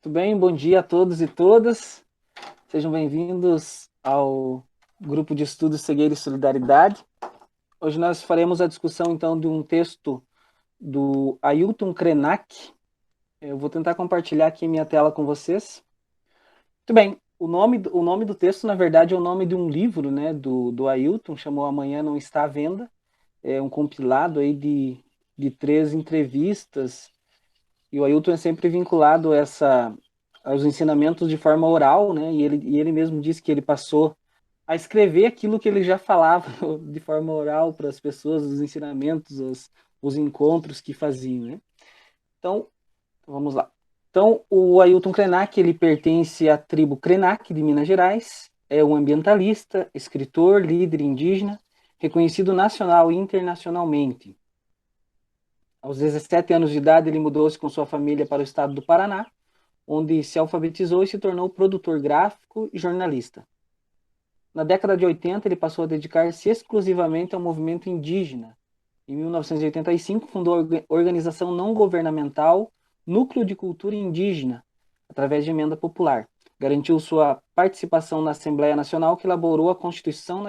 Tudo bem? Bom dia a todos e todas. Sejam bem-vindos ao grupo de estudos Cegueira e Solidariedade. Hoje nós faremos a discussão, então, de um texto do Ailton Krenak. Eu vou tentar compartilhar aqui minha tela com vocês. Muito bem, o nome do texto, na verdade, é o nome de um livro, né, do Ailton, chamou Amanhã Não Está à Venda. É um compilado aí de 3 entrevistas, e o Ailton é sempre vinculado aos ensinamentos de forma oral, né? E ele mesmo disse que ele passou a escrever aquilo que ele já falava de forma oral para as pessoas, os ensinamentos, os encontros que faziam, né? Então, vamos lá. Então, o Ailton Krenak, ele pertence à tribo Krenak de Minas Gerais, é um ambientalista, escritor, líder indígena, reconhecido nacional e internacionalmente. Aos 17 anos de idade, ele mudou-se com sua família para o estado do Paraná, onde se alfabetizou e se tornou produtor gráfico e jornalista. Na década de 80, ele passou a dedicar-se exclusivamente ao movimento indígena. Em 1985, fundou a organização não governamental Núcleo de Cultura Indígena, através de emenda popular. Garantiu sua participação na Assembleia Nacional, que elaborou a Constituição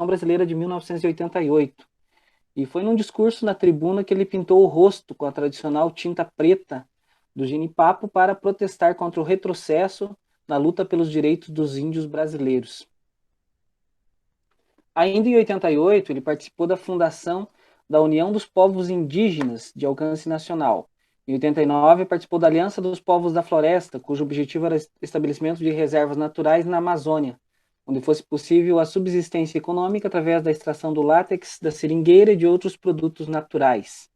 Brasileira de 1988. E foi num discurso na tribuna que ele pintou o rosto com a tradicional tinta preta do genipapo para protestar contra o retrocesso na luta pelos direitos dos índios brasileiros. Ainda em 88, ele participou da fundação da União dos Povos Indígenas de alcance nacional. Em 89, participou da Aliança dos Povos da Floresta, cujo objetivo era o estabelecimento de reservas naturais na Amazônia, onde fosse possível a subsistência econômica através da extração do látex, da seringueira e de outros produtos naturais.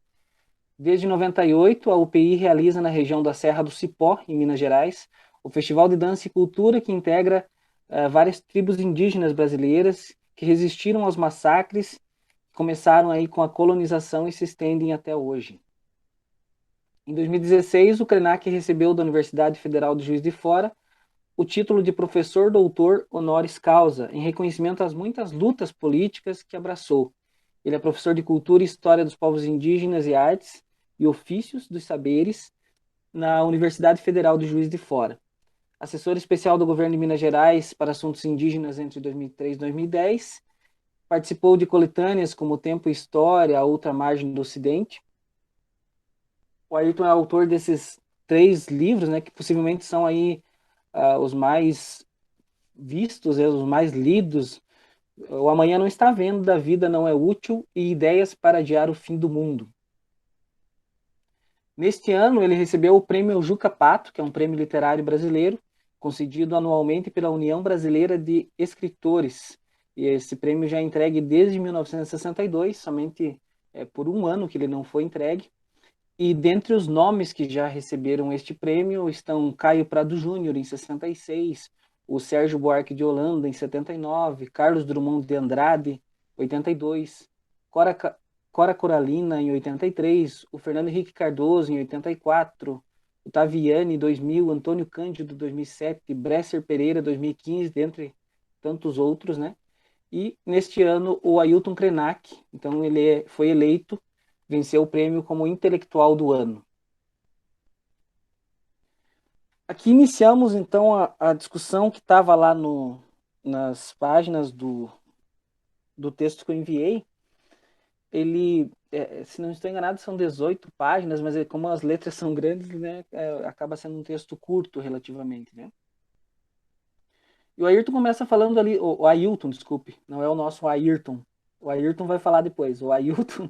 Desde 98, a UPI realiza na região da Serra do Cipó, em Minas Gerais, o Festival de Dança e Cultura, que integra várias tribos indígenas brasileiras que resistiram aos massacres, começaram aí com a colonização e se estendem até hoje. Em 2016, o Krenak recebeu da Universidade Federal de Juiz de Fora o título de professor doutor honoris causa, em reconhecimento às muitas lutas políticas que abraçou. Ele é professor de Cultura e História dos Povos Indígenas e Artes e Ofícios dos Saberes na Universidade Federal de Juiz de Fora. Assessor especial do governo de Minas Gerais para assuntos indígenas entre 2003 e 2010. Participou de coletâneas como Tempo e História, A Outra Margem do Ocidente. O Ayrton é autor desses 3 livros, né, que possivelmente são aí os mais vistos, os mais lidos. O Amanhã Não Está à Venda, A Vida Não é Útil e Ideias para Adiar o Fim do Mundo. Neste ano, ele recebeu o Prêmio Juca Pato, que é um prêmio literário brasileiro, concedido anualmente pela União Brasileira de Escritores. E esse prêmio já é entregue desde 1962, somente por um ano que ele não foi entregue. E dentre os nomes que já receberam este prêmio estão Caio Prado Júnior, em 66, o Sérgio Buarque de Holanda, em 79, Carlos Drummond de Andrade, 82, Cora, Cora Coralina, em 83, o Fernando Henrique Cardoso, em 84, o Taviani, 2000, Antônio Cândido, 2007, Bresser Pereira, 2015, dentre tantos outros, né? E neste ano o Ailton Krenak, então ele foi eleito, venceu o prêmio como intelectual do ano. Aqui iniciamos então a discussão que estava lá nas páginas do texto que eu enviei. Ele, se não estou enganado, são 18 páginas, mas como as letras são grandes, né, acaba sendo um texto curto relativamente, né? E o Ayrton começa falando ali, o Ailton, desculpe, não é o nosso Ayrton. O Ayrton vai falar depois. O Ailton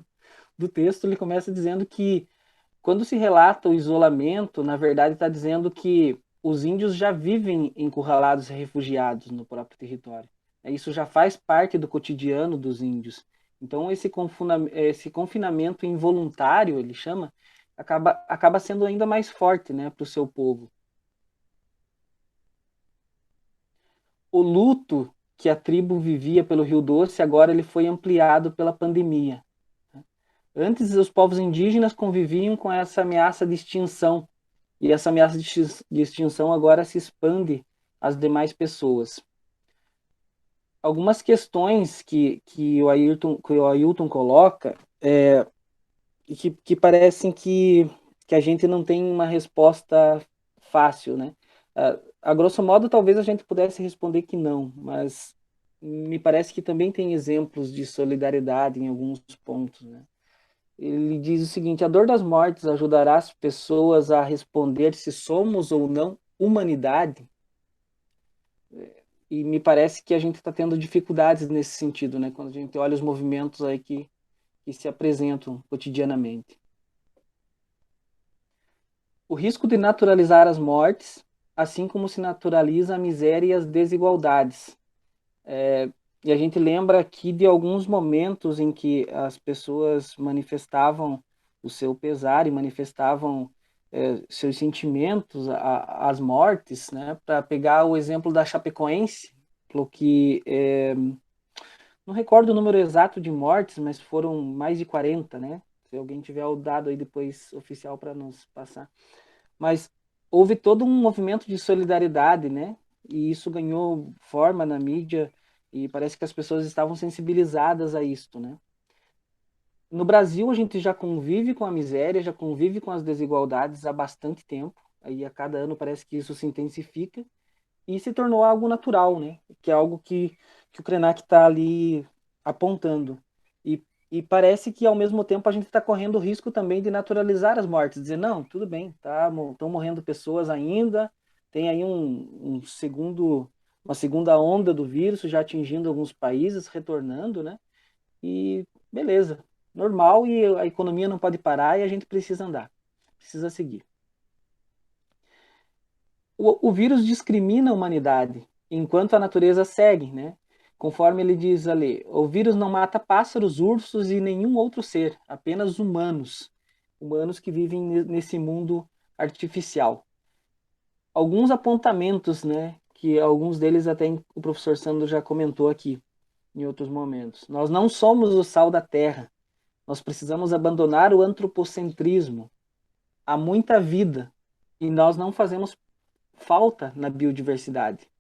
do texto, ele começa dizendo que quando se relata o isolamento, na verdade está dizendo que os índios já vivem encurralados e refugiados no próprio território. Isso já faz parte do cotidiano dos índios. Então esse confinamento involuntário, ele chama, acaba sendo ainda mais forte, né, para o seu povo. O luto que a tribo vivia pelo Rio Doce, agora ele foi ampliado pela pandemia. Antes, os povos indígenas conviviam com essa ameaça de extinção, e essa ameaça de extinção agora se expande às demais pessoas. Algumas questões que o Ailton coloca e que parecem que a gente não tem uma resposta fácil, né? A grosso modo, talvez a gente pudesse responder que não, mas me parece que também tem exemplos de solidariedade em alguns pontos, né? Ele diz o seguinte: a dor das mortes ajudará as pessoas a responder se somos ou não humanidade. E me parece que a gente está tendo dificuldades nesse sentido, né? Quando a gente olha os movimentos aí que se apresentam cotidianamente. O risco de naturalizar as mortes, assim como se naturaliza a miséria e as desigualdades. E a gente lembra aqui de alguns momentos em que as pessoas manifestavam o seu pesar e manifestavam seus sentimentos às mortes, né? Para pegar o exemplo da Chapecoense, que não recordo o número exato de mortes, mas foram mais de 40, né? Se alguém tiver o dado aí depois oficial para nos passar. Mas houve todo um movimento de solidariedade, né? E isso ganhou forma na mídia e parece que as pessoas estavam sensibilizadas a isto, né? No Brasil, a gente já convive com a miséria, já convive com as desigualdades há bastante tempo. Aí a cada ano parece que isso se intensifica e se tornou algo natural, né? Que é algo que o Krenak está ali apontando. E parece que, ao mesmo tempo, a gente está correndo o risco também de naturalizar as mortes, dizer, não, tudo bem, estão morrendo pessoas ainda, tem aí uma segunda onda do vírus já atingindo alguns países, retornando, né? E beleza, normal, e a economia não pode parar e a gente precisa andar, precisa seguir. O vírus discrimina a humanidade, enquanto a natureza segue, né? Conforme ele diz ali, o vírus não mata pássaros, ursos e nenhum outro ser, apenas humanos, humanos que vivem nesse mundo artificial. Alguns apontamentos, né? Que alguns deles até o professor Sandro já comentou aqui em outros momentos. Nós não somos o sal da terra. Nós precisamos abandonar o antropocentrismo. Há muita vida e nós não fazemos falta na biodiversidade.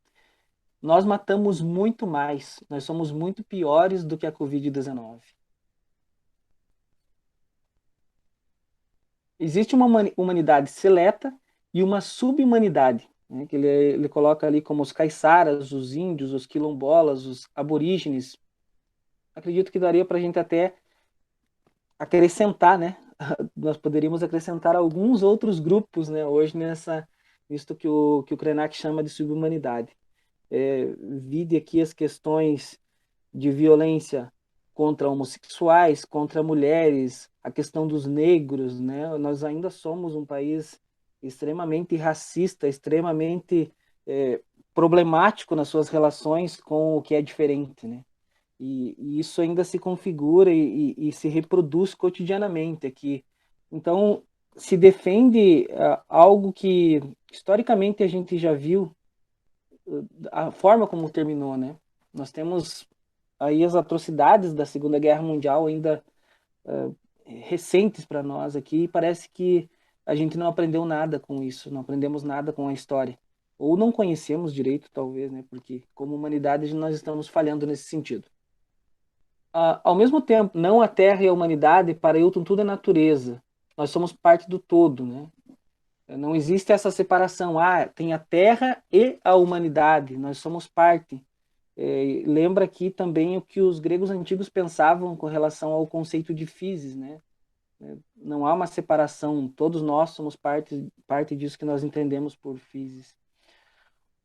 Nós matamos muito mais, nós somos muito piores do que a Covid-19. Existe uma humanidade seleta e uma subhumanidade, né, que ele coloca ali como os caiçaras, os índios, os quilombolas, os aborígenes. Acredito que daria para a gente até acrescentar, né? Nós poderíamos acrescentar alguns outros grupos, né, hoje nisto que o Krenak chama de subhumanidade. Vide aqui as questões de violência contra homossexuais, contra mulheres, a questão dos negros, né? Nós ainda somos um país extremamente racista, extremamente problemático nas suas relações com o que é diferente, né? E isso ainda se configura e se reproduz cotidianamente aqui. Então, se defende algo que historicamente a gente já viu, a forma como terminou, né? Nós temos aí as atrocidades da Segunda Guerra Mundial ainda recentes para nós aqui, e parece que a gente não aprendeu nada com isso, não aprendemos nada com a história. Ou não conhecemos direito, talvez, né? Porque como humanidade nós estamos falhando nesse sentido. Ao mesmo tempo, não a Terra e a humanidade, para Hilton tudo é natureza. Nós somos parte do todo, né? Não existe essa separação. Tem a Terra e a humanidade. Nós somos parte. Lembra aqui também o que os gregos antigos pensavam com relação ao conceito de physis, né? Não há uma separação. Todos nós somos parte disso que nós entendemos por physis.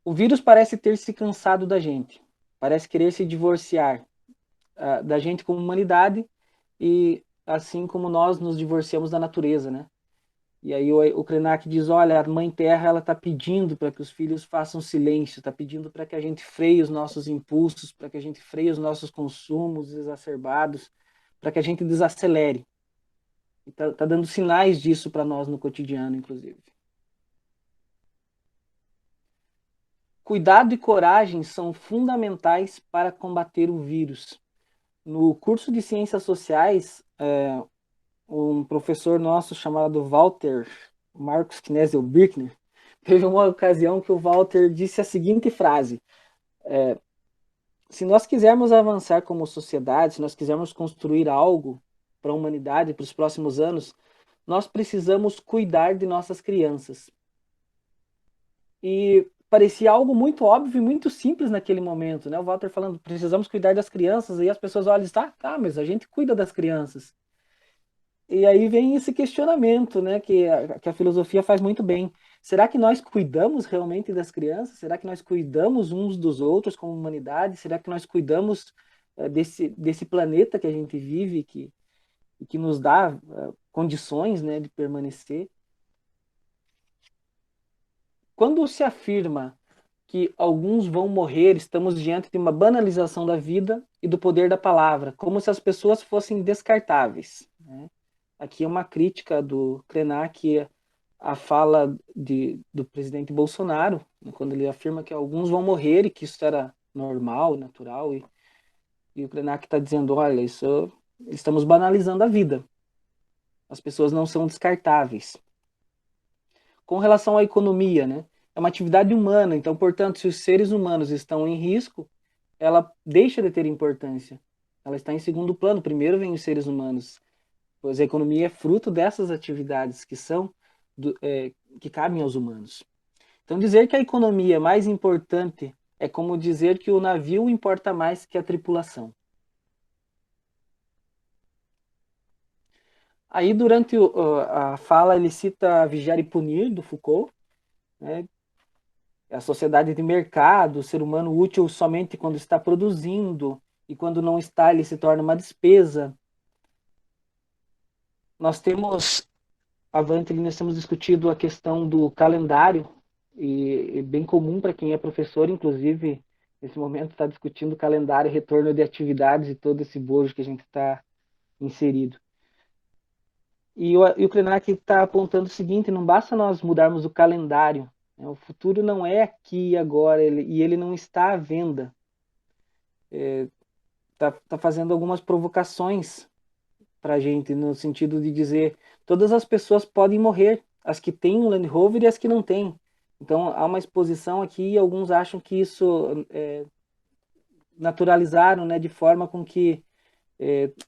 O vírus parece ter se cansado da gente. Parece querer se divorciar da gente como humanidade e assim como nós nos divorciamos da natureza, né? E aí o Krenak diz, olha, a Mãe Terra ela está pedindo para que os filhos façam silêncio, está pedindo para que a gente freie os nossos impulsos, para que a gente freie os nossos consumos exacerbados, para que a gente desacelere. Está dando sinais disso para nós no cotidiano, inclusive. Cuidado e coragem são fundamentais para combater o vírus. No curso de Ciências Sociais, um professor nosso chamado Walter Marcos Knesel Birkner, teve uma ocasião que o Walter disse a seguinte frase: se nós quisermos avançar como sociedade, se nós quisermos construir algo para a humanidade, para os próximos anos, nós precisamos cuidar de nossas crianças. E parecia algo muito óbvio e muito simples naquele momento, né? O Walter falando, precisamos cuidar das crianças, e as pessoas olham e dizem, tá, mas a gente cuida das crianças. E aí vem esse questionamento, né, que a filosofia faz muito bem. Será que nós cuidamos realmente das crianças? Será que nós cuidamos uns dos outros como humanidade? Será que nós cuidamos desse planeta que a gente vive, que nos dá condições, né, de permanecer? Quando se afirma que alguns vão morrer, estamos diante de uma banalização da vida e do poder da palavra, como se as pessoas fossem descartáveis, né? Aqui é uma crítica do Krenak à fala do presidente Bolsonaro, né, quando ele afirma que alguns vão morrer e que isso era normal, natural, e o Krenak está dizendo, olha, isso estamos banalizando a vida. As pessoas não são descartáveis. Com relação à economia, né? É uma atividade humana, então, portanto, se os seres humanos estão em risco, ela deixa de ter importância. Ela está em segundo plano. Primeiro vem os seres humanos, pois a economia é fruto dessas atividades que são que cabem aos humanos. Então, dizer que a economia é mais importante é como dizer que o navio importa mais que a tripulação. Aí, durante a fala, ele cita Vigiar e Punir, do Foucault, né? A sociedade de mercado, o ser humano útil somente quando está produzindo, e quando não está, ele se torna uma despesa. Nós temos, avante, nós temos discutido a questão do calendário, e é bem comum para quem é professor, inclusive, nesse momento está discutindo o calendário, retorno de atividades e todo esse bojo que a gente está inserido. E o Krenak está apontando o seguinte, não basta nós mudarmos o calendário, né? O futuro não é aqui e agora, e ele não está à venda. Tá fazendo algumas provocações para a gente, no sentido de dizer todas as pessoas podem morrer, as que têm um Land Rover e as que não têm. Então há uma exposição aqui e alguns acham que isso naturalizaram, né, de forma com que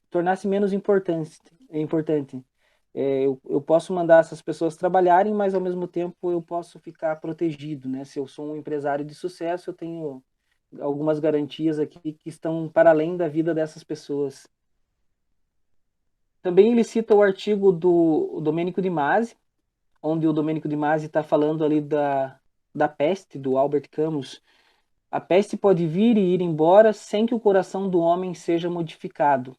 tornasse menos importante. Eu posso mandar essas pessoas trabalharem, mas ao mesmo tempo eu posso ficar protegido, né? Se eu sou um empresário de sucesso, eu tenho algumas garantias aqui que estão para além da vida dessas pessoas. Também ele cita o artigo do Domenico de Masi, onde o Domenico de Masi está falando ali da peste, do Albert Camus. A peste pode vir e ir embora sem que o coração do homem seja modificado.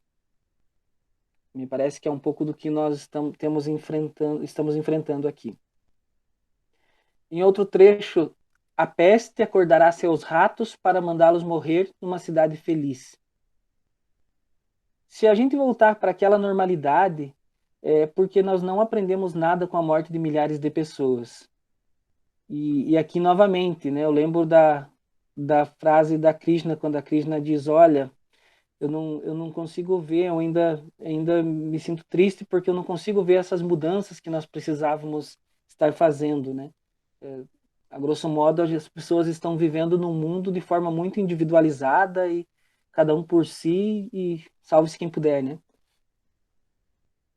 Me parece que é um pouco do que nós estamos enfrentando aqui. Em outro trecho, a peste acordará seus ratos para mandá-los morrer numa cidade feliz. Se a gente voltar para aquela normalidade, é porque nós não aprendemos nada com a morte de milhares de pessoas. E aqui novamente, né, eu lembro da frase da Krishna, quando a Krishna diz, olha, eu não consigo ver, eu ainda me sinto triste porque eu não consigo ver essas mudanças que nós precisávamos estar fazendo, né? A grosso modo, as pessoas estão vivendo num mundo de forma muito individualizada e cada um por si e salve-se quem puder, né?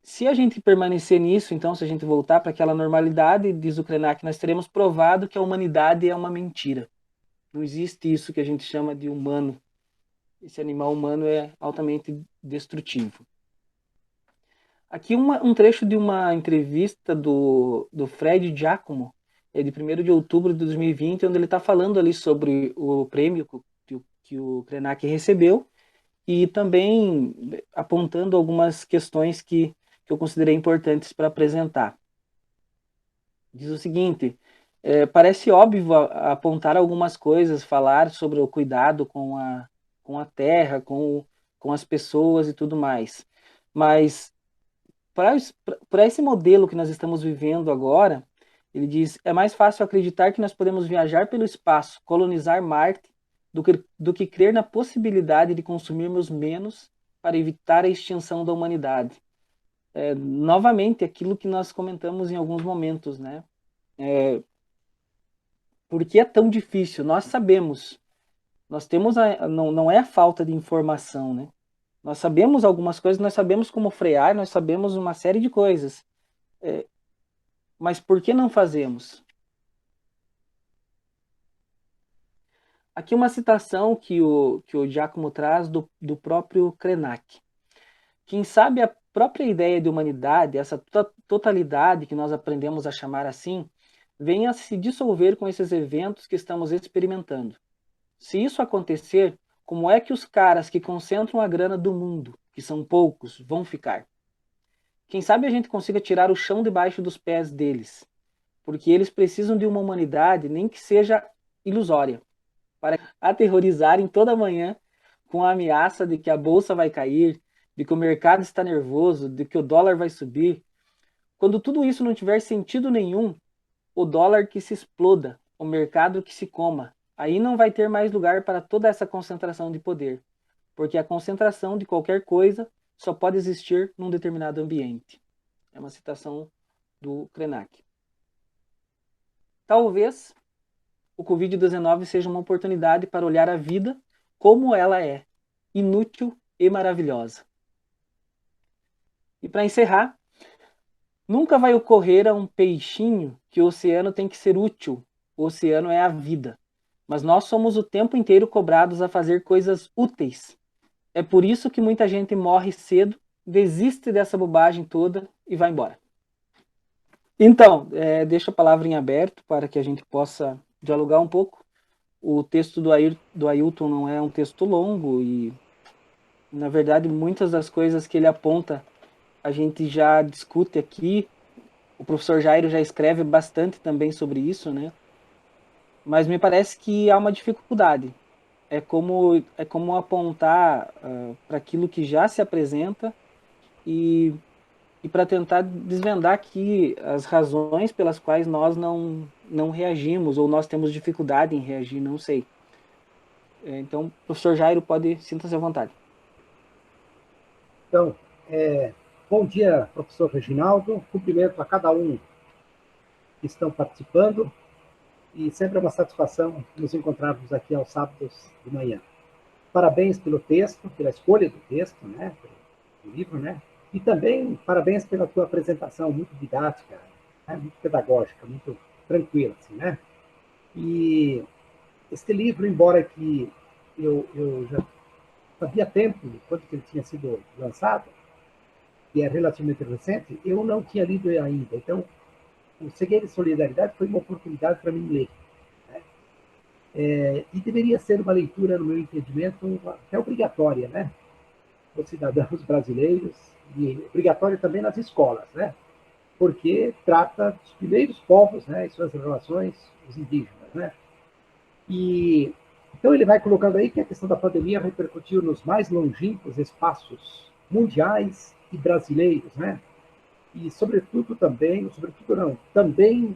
Se a gente permanecer nisso, então, se a gente voltar para aquela normalidade, diz o Krenak, nós teremos provado que a humanidade é uma mentira. Não existe isso que a gente chama de humano. Esse animal humano é altamente destrutivo. Aqui um trecho de uma entrevista do Fred Giacomo, de 1º de outubro de 2020, onde ele está falando ali sobre o prêmio que o Krenak recebeu e também apontando algumas questões que eu considerei importantes para apresentar. Diz o seguinte, parece óbvio apontar algumas coisas, falar sobre o cuidado com a terra, com as pessoas e tudo mais. Mas para esse modelo que nós estamos vivendo agora, ele diz, é mais fácil acreditar que nós podemos viajar pelo espaço, colonizar Marte, do que crer na possibilidade de consumirmos menos para evitar a extinção da humanidade. Novamente, aquilo que nós comentamos em alguns momentos, né? Por que é tão difícil? Nós sabemos, nós temos não é a falta de informação, né? Nós sabemos algumas coisas, nós sabemos como frear, nós sabemos uma série de coisas. Mas por que não fazemos? Aqui uma citação que o Giacomo traz do próprio Krenak. Quem sabe a própria ideia de humanidade, essa totalidade que nós aprendemos a chamar assim, venha a se dissolver com esses eventos que estamos experimentando. Se isso acontecer, como é que os caras que concentram a grana do mundo, que são poucos, vão ficar? Quem sabe a gente consiga tirar o chão debaixo dos pés deles, porque eles precisam de uma humanidade, nem que seja ilusória, para aterrorizarem toda manhã com a ameaça de que a bolsa vai cair, de que o mercado está nervoso, de que o dólar vai subir. Quando tudo isso não tiver sentido nenhum, o dólar que se exploda, o mercado que se coma. Aí não vai ter mais lugar para toda essa concentração de poder, porque a concentração de qualquer coisa só pode existir num determinado ambiente. É uma citação do Krenak. Talvez o Covid-19 seja uma oportunidade para olhar a vida como ela é, inútil e maravilhosa. E para encerrar, nunca vai ocorrer a um peixinho que o oceano tem que ser útil. O oceano é a vida. Mas nós somos o tempo inteiro cobrados a fazer coisas úteis. É por isso que muita gente morre cedo, desiste dessa bobagem toda e vai embora. Então, deixo a palavra em aberto para que a gente possa dialogar um pouco. O texto do Ailton não é um texto longo e, na verdade, muitas das coisas que ele aponta a gente já discute aqui. O professor Jairo já escreve bastante também sobre isso, né? Mas me parece que há uma dificuldade. É como apontar para aquilo que já se apresenta e, e para tentar desvendar aqui as razões pelas quais nós não reagimos ou nós temos dificuldade em reagir, não sei. Então, professor Jairo, sinta-se à vontade. Então, bom dia, professor Reginaldo. Cumprimento a cada um que estão participando e sempre é uma satisfação nos encontrarmos aqui aos sábados de manhã. Parabéns pelo texto, pela escolha do texto, né, do livro, né, e também parabéns pela tua apresentação muito didática, né, muito pedagógica, muito tranquila, assim, né. E este livro, embora que eu já sabia tempo quando que ele tinha sido lançado, que é relativamente recente, eu não tinha lido ainda. Então, o Cegueira e Solidariedade foi uma oportunidade para mim ler. Né? E deveria ser uma leitura, no meu entendimento, até obrigatória, né? Os cidadãos brasileiros, e obrigatória também nas escolas, né? Porque trata dos primeiros povos, né? E suas relações, os indígenas, né? E então ele vai colocando aí que a questão da pandemia repercutiu nos mais longínquos espaços mundiais e brasileiros, né? E sobretudo não, também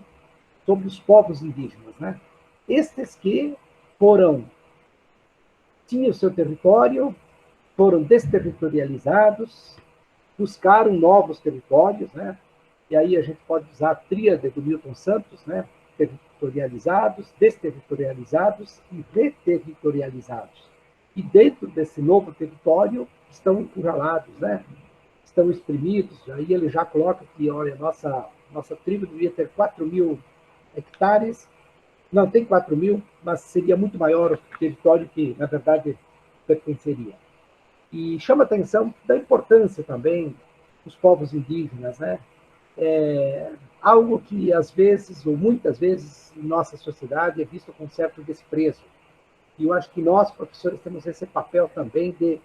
sobre os povos indígenas, né? Estes que foram, tinham seu território, foram desterritorializados, buscaram novos territórios, né? E aí a gente pode usar a tríade do Milton Santos, né? Territorializados, desterritorializados e reterritorializados. E dentro desse novo território estão encurralados, né? Estão exprimidos. Aí ele já coloca que, olha, nossa tribo devia ter 4.000 hectares. Não, tem 4.000, mas seria muito maior o território que, na verdade, pertenceria. E chama a atenção da importância também dos povos indígenas, né? Algo que, às vezes, ou muitas vezes, em nossa sociedade é visto com certo desprezo. E eu acho que nós, professores, temos esse papel também de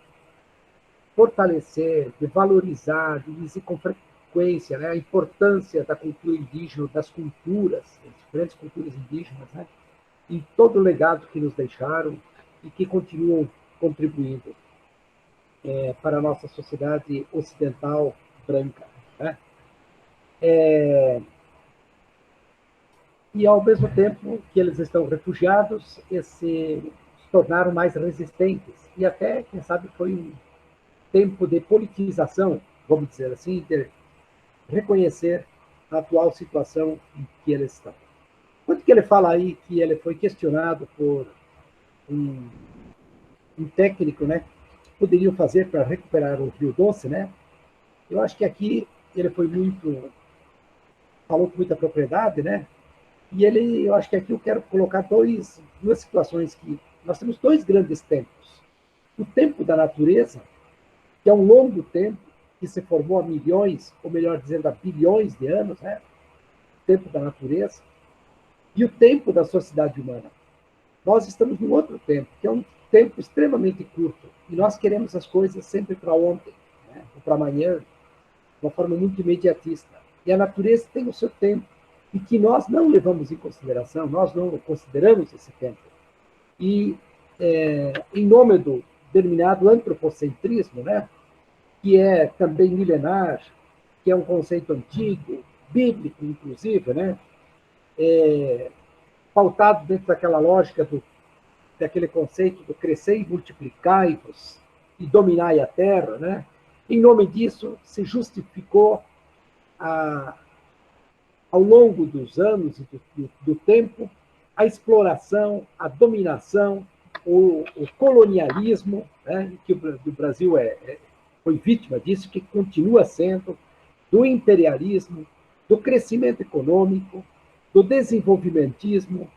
fortalecer, de valorizar, de dizer com frequência, né, a importância da cultura indígena, das culturas, das diferentes culturas indígenas, né, em todo o legado que nos deixaram e que continuam contribuindo para a nossa sociedade ocidental branca. Né? E, ao mesmo tempo que eles estão refugiados, se tornaram mais resistentes. E até, quem sabe, foi um tempo de politização, vamos dizer assim, de reconhecer a atual situação em que eles estão. Quando que ele fala aí que ele foi questionado por um, um técnico, né, que poderiam fazer para recuperar o Rio Doce, né? Eu acho que aqui ele foi falou com muita propriedade, né? E eu acho que aqui eu quero colocar duas situações que nós temos dois grandes tempos. O tempo da natureza, que é um longo tempo, que se formou há milhões, ou melhor dizendo, há bilhões de anos, né? O tempo da natureza, e o tempo da sociedade humana. Nós estamos num outro tempo, que é um tempo extremamente curto, e nós queremos as coisas sempre para ontem, né? Ou para amanhã, de uma forma muito imediatista. E a natureza tem o seu tempo, e que nós não levamos em consideração, nós não consideramos esse tempo. E, em nome do denominado antropocentrismo, né? Que é também milenar, que é um conceito antigo, bíblico, inclusive, né? Pautado dentro daquela lógica daquele conceito do crescer e multiplicai-vos e dominai a terra, né? Em nome disso, se justificou, ao longo dos anos e do tempo, a exploração, a dominação, o colonialismo, né? Que o Brasil foi vítima disso, que continua sendo, do imperialismo, do crescimento econômico, do desenvolvimentismo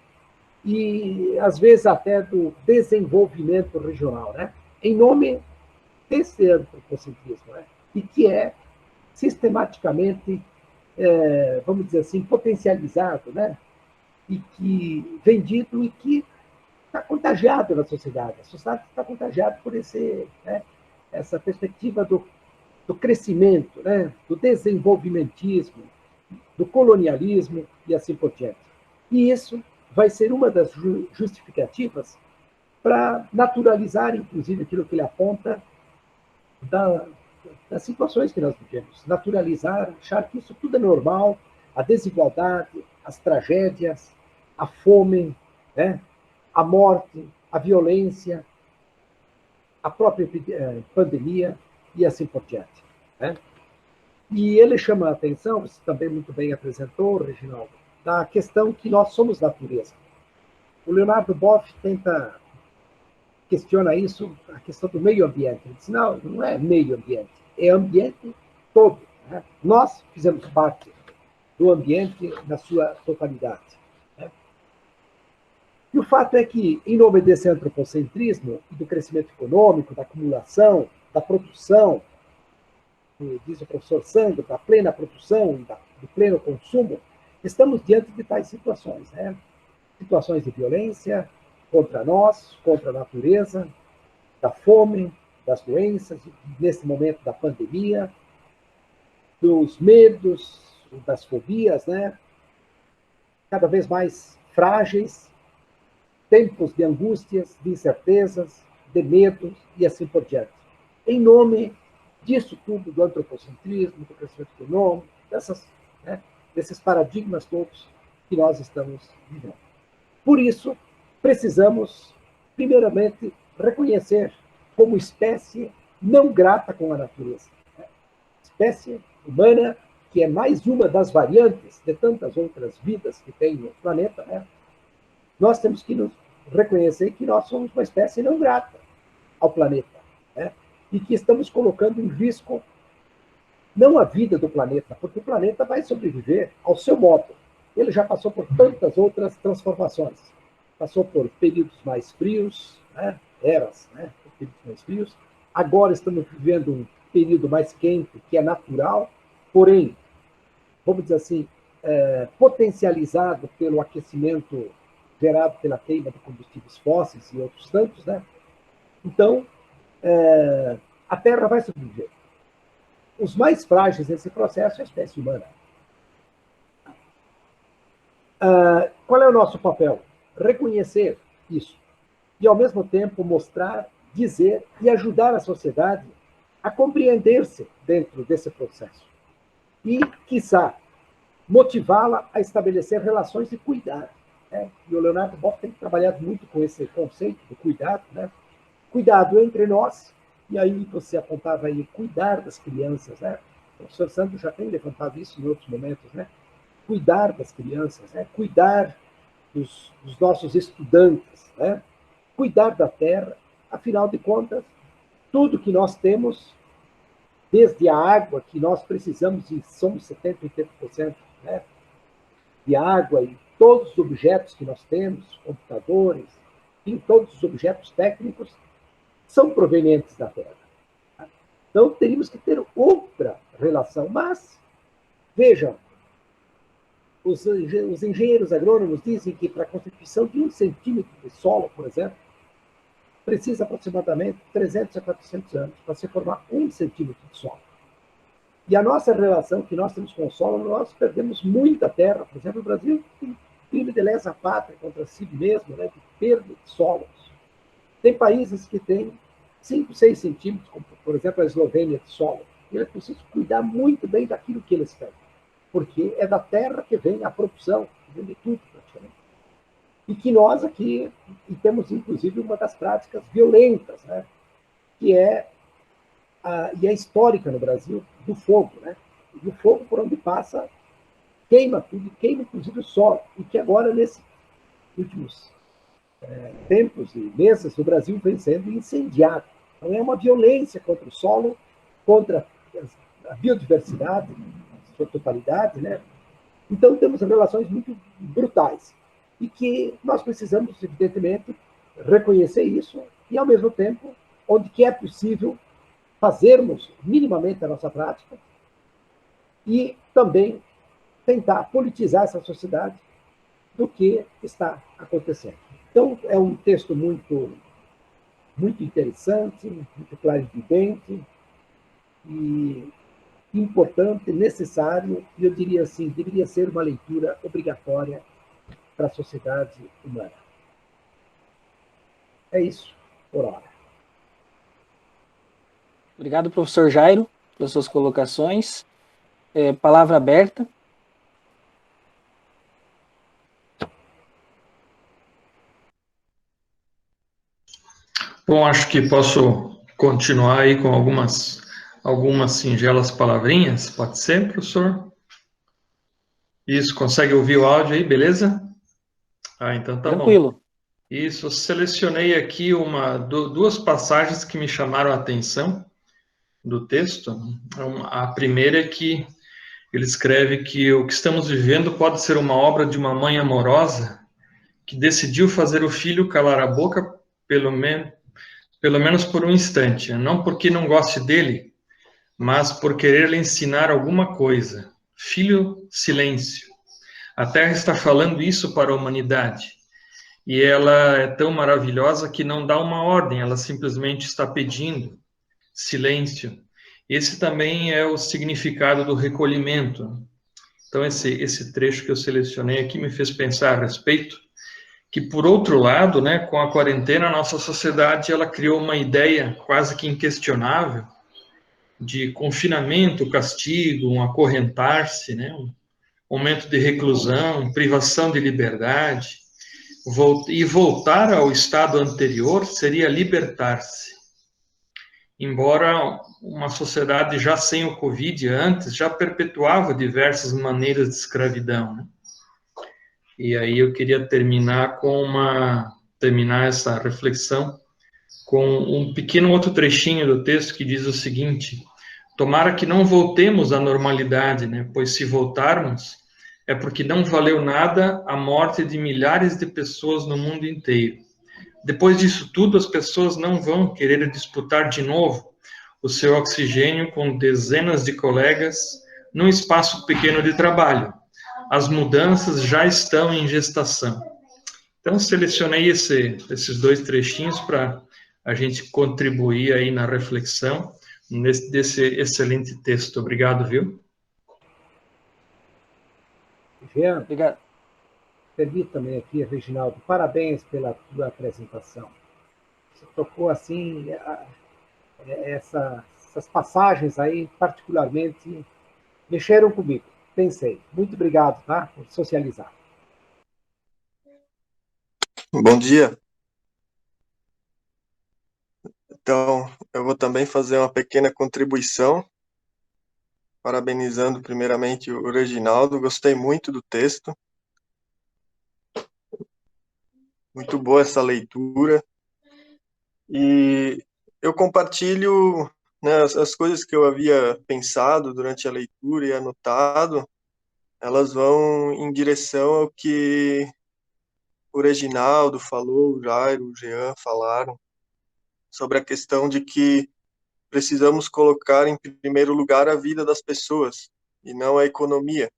e, às vezes, até do desenvolvimento regional, né? Em nome desse antropocentrismo, né? E que é sistematicamente, vamos dizer assim, potencializado, né? E que vendido e que está contagiado na sociedade. A sociedade está contagiada por né, essa perspectiva do crescimento, né? Do desenvolvimentismo, do colonialismo e assim por diante. E isso vai ser uma das justificativas para naturalizar, inclusive, aquilo que ele aponta da, das situações que nós vivemos. Naturalizar, achar que isso tudo é normal, a desigualdade, as tragédias, a fome, né? A morte, a violência, a própria pandemia e assim por diante. Né? E ele chama a atenção, você também muito bem apresentou, Reginaldo, da questão que nós somos natureza. O Leonardo Boff questiona isso, a questão do meio ambiente. Ele diz, não, não é meio ambiente, é ambiente todo. Né? Nós fizemos parte do ambiente na sua totalidade. Né? E o fato é que, em nome desse antropocentrismo e do crescimento econômico, da acumulação, da produção, diz o professor Sandro, da plena produção e do pleno consumo, estamos diante de tais situações. Né? Situações de violência contra nós, contra a natureza, da fome, das doenças, nesse momento da pandemia, dos medos, das fobias, né? Cada vez mais frágeis, tempos de angústias, de incertezas, de medos e assim por diante. Em nome disso tudo, do antropocentrismo, do crescimento econômico, né, desses paradigmas todos que nós estamos vivendo. Por isso, precisamos, primeiramente, reconhecer como espécie não grata com a natureza. Espécie humana, que é mais uma das variantes de tantas outras vidas que tem no planeta, né? Nós temos que nos reconhecer que nós somos uma espécie não grata ao planeta, né? E que estamos colocando em risco não a vida do planeta, porque o planeta vai sobreviver ao seu modo. Ele já passou por tantas outras transformações. Passou por períodos mais frios, né? Eras, né? Períodos mais frios. Agora estamos vivendo um período mais quente, que é natural, porém, vamos dizer assim, potencializado pelo aquecimento gerado pela queima de combustíveis fósseis e outros tantos, né? Então, a Terra vai sobreviver. Os mais frágeis nesse processo é a espécie humana. Qual é o nosso papel? Reconhecer isso. E, ao mesmo tempo, mostrar, dizer e ajudar a sociedade a compreender-se dentro desse processo. E, quiçá, motivá-la a estabelecer relações de cuidado. Né? E o Leonardo Boff tem trabalhado muito com esse conceito do cuidado. Né? Cuidado entre nós, e aí você apontava aí, cuidar das crianças. Né? O professor Santos já tem levantado isso em outros momentos. Né? Cuidar das crianças, né? Cuidar dos nossos estudantes, né? Cuidar da terra. Afinal de contas, tudo que nós temos, desde a água, que nós precisamos, e somos 70%, 80%, né, de água, e todos os objetos que nós temos, computadores, em todos os objetos técnicos, são provenientes da Terra. Então, teríamos que ter outra relação. Mas, vejam, os engenheiros agrônomos dizem que para a constituição de 1 centímetro de solo, por exemplo, precisa aproximadamente 300 a 400 anos para se formar 1 centímetro de solo. E a nossa relação que nós temos com o solo, nós perdemos muita terra. Por exemplo, o Brasil tem crime de lesa pátria contra si mesmo, né, de perda de solos. Tem países que têm 5, 6 centímetros, como, por exemplo, a Eslovênia, de solo. E eles precisam cuidar muito bem daquilo que eles têm, porque é da terra que vem a produção, que vem de tudo, praticamente. E que nós aqui e temos, inclusive, uma das práticas violentas, né, que é e é histórica no Brasil, do fogo. Né? E o fogo, por onde passa, queima tudo, queima inclusive o solo. E que agora, nesses últimos tempos e meses, o Brasil vem sendo incendiado. Então, é uma violência contra o solo, contra a biodiversidade, a sua totalidade. Né? Então, temos relações muito brutais. E que nós precisamos, evidentemente, reconhecer isso e, ao mesmo tempo, onde que é possível, fazermos minimamente a nossa prática e também tentar politizar essa sociedade do que está acontecendo. Então, é um texto muito, muito interessante, muito clarividente e importante, necessário, e eu diria assim, deveria ser uma leitura obrigatória para a sociedade humana. É isso, por hora. Obrigado, professor Jairo, pelas suas colocações. Palavra aberta. Bom, acho que posso continuar aí com algumas singelas palavrinhas. Pode ser, professor? Isso, consegue ouvir o áudio aí, beleza? Então tá bom. Tranquilo. Isso, selecionei aqui duas passagens que me chamaram a atenção do texto. A primeira é que ele escreve que o que estamos vivendo pode ser uma obra de uma mãe amorosa que decidiu fazer o filho calar a boca pelo menos por um instante, não porque não goste dele, mas por querer lhe ensinar alguma coisa. Filho, silêncio. A Terra está falando isso para a humanidade. E ela é tão maravilhosa que não dá uma ordem, ela simplesmente está pedindo silêncio. Esse também é o significado do recolhimento. Então, esse trecho que eu selecionei aqui me fez pensar a respeito, que, por outro lado, né, com a quarentena, a nossa sociedade ela criou uma ideia quase que inquestionável de confinamento, castigo, um acorrentar-se, né, um momento de reclusão, privação de liberdade. E voltar ao estado anterior seria libertar-se. Embora uma sociedade já sem o Covid antes já perpetuava diversas maneiras de escravidão, né? E aí eu queria terminar essa reflexão com um pequeno outro trechinho do texto que diz o seguinte: tomara que não voltemos à normalidade, né? Pois se voltarmos, é porque não valeu nada a morte de milhares de pessoas no mundo inteiro. Depois disso tudo, as pessoas não vão querer disputar de novo o seu oxigênio com dezenas de colegas num espaço pequeno de trabalho. As mudanças já estão em gestação. Então, selecionei esses dois trechinhos para a gente contribuir aí na reflexão desse excelente texto. Obrigado, viu? Jean, Obrigado. permita-me aqui, Reginaldo, parabéns pela tua apresentação. Você tocou assim, essas passagens aí, particularmente, mexeram comigo. Pensei. Muito obrigado, tá? Por socializar. Bom dia. Então, eu vou também fazer uma pequena contribuição, parabenizando primeiramente o Reginaldo. Gostei muito do texto. Muito boa essa leitura. E eu compartilho, né, as coisas que eu havia pensado durante a leitura e anotado, elas vão em direção ao que o Reginaldo falou, o Jairo, o Jean falaram, sobre a questão de que precisamos colocar em primeiro lugar a vida das pessoas e não a economia.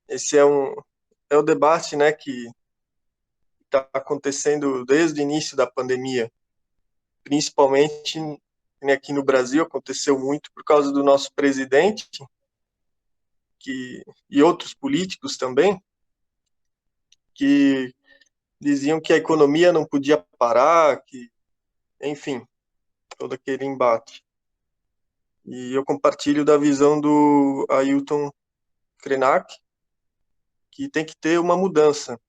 Esse é o debate, né, que está acontecendo desde o início da pandemia, principalmente, né, aqui no Brasil aconteceu muito por causa do nosso presidente e outros políticos também, que diziam que a economia não podia parar, que, enfim, todo aquele embate. E eu compartilho da visão do Ailton Krenak, que tem que ter uma mudança.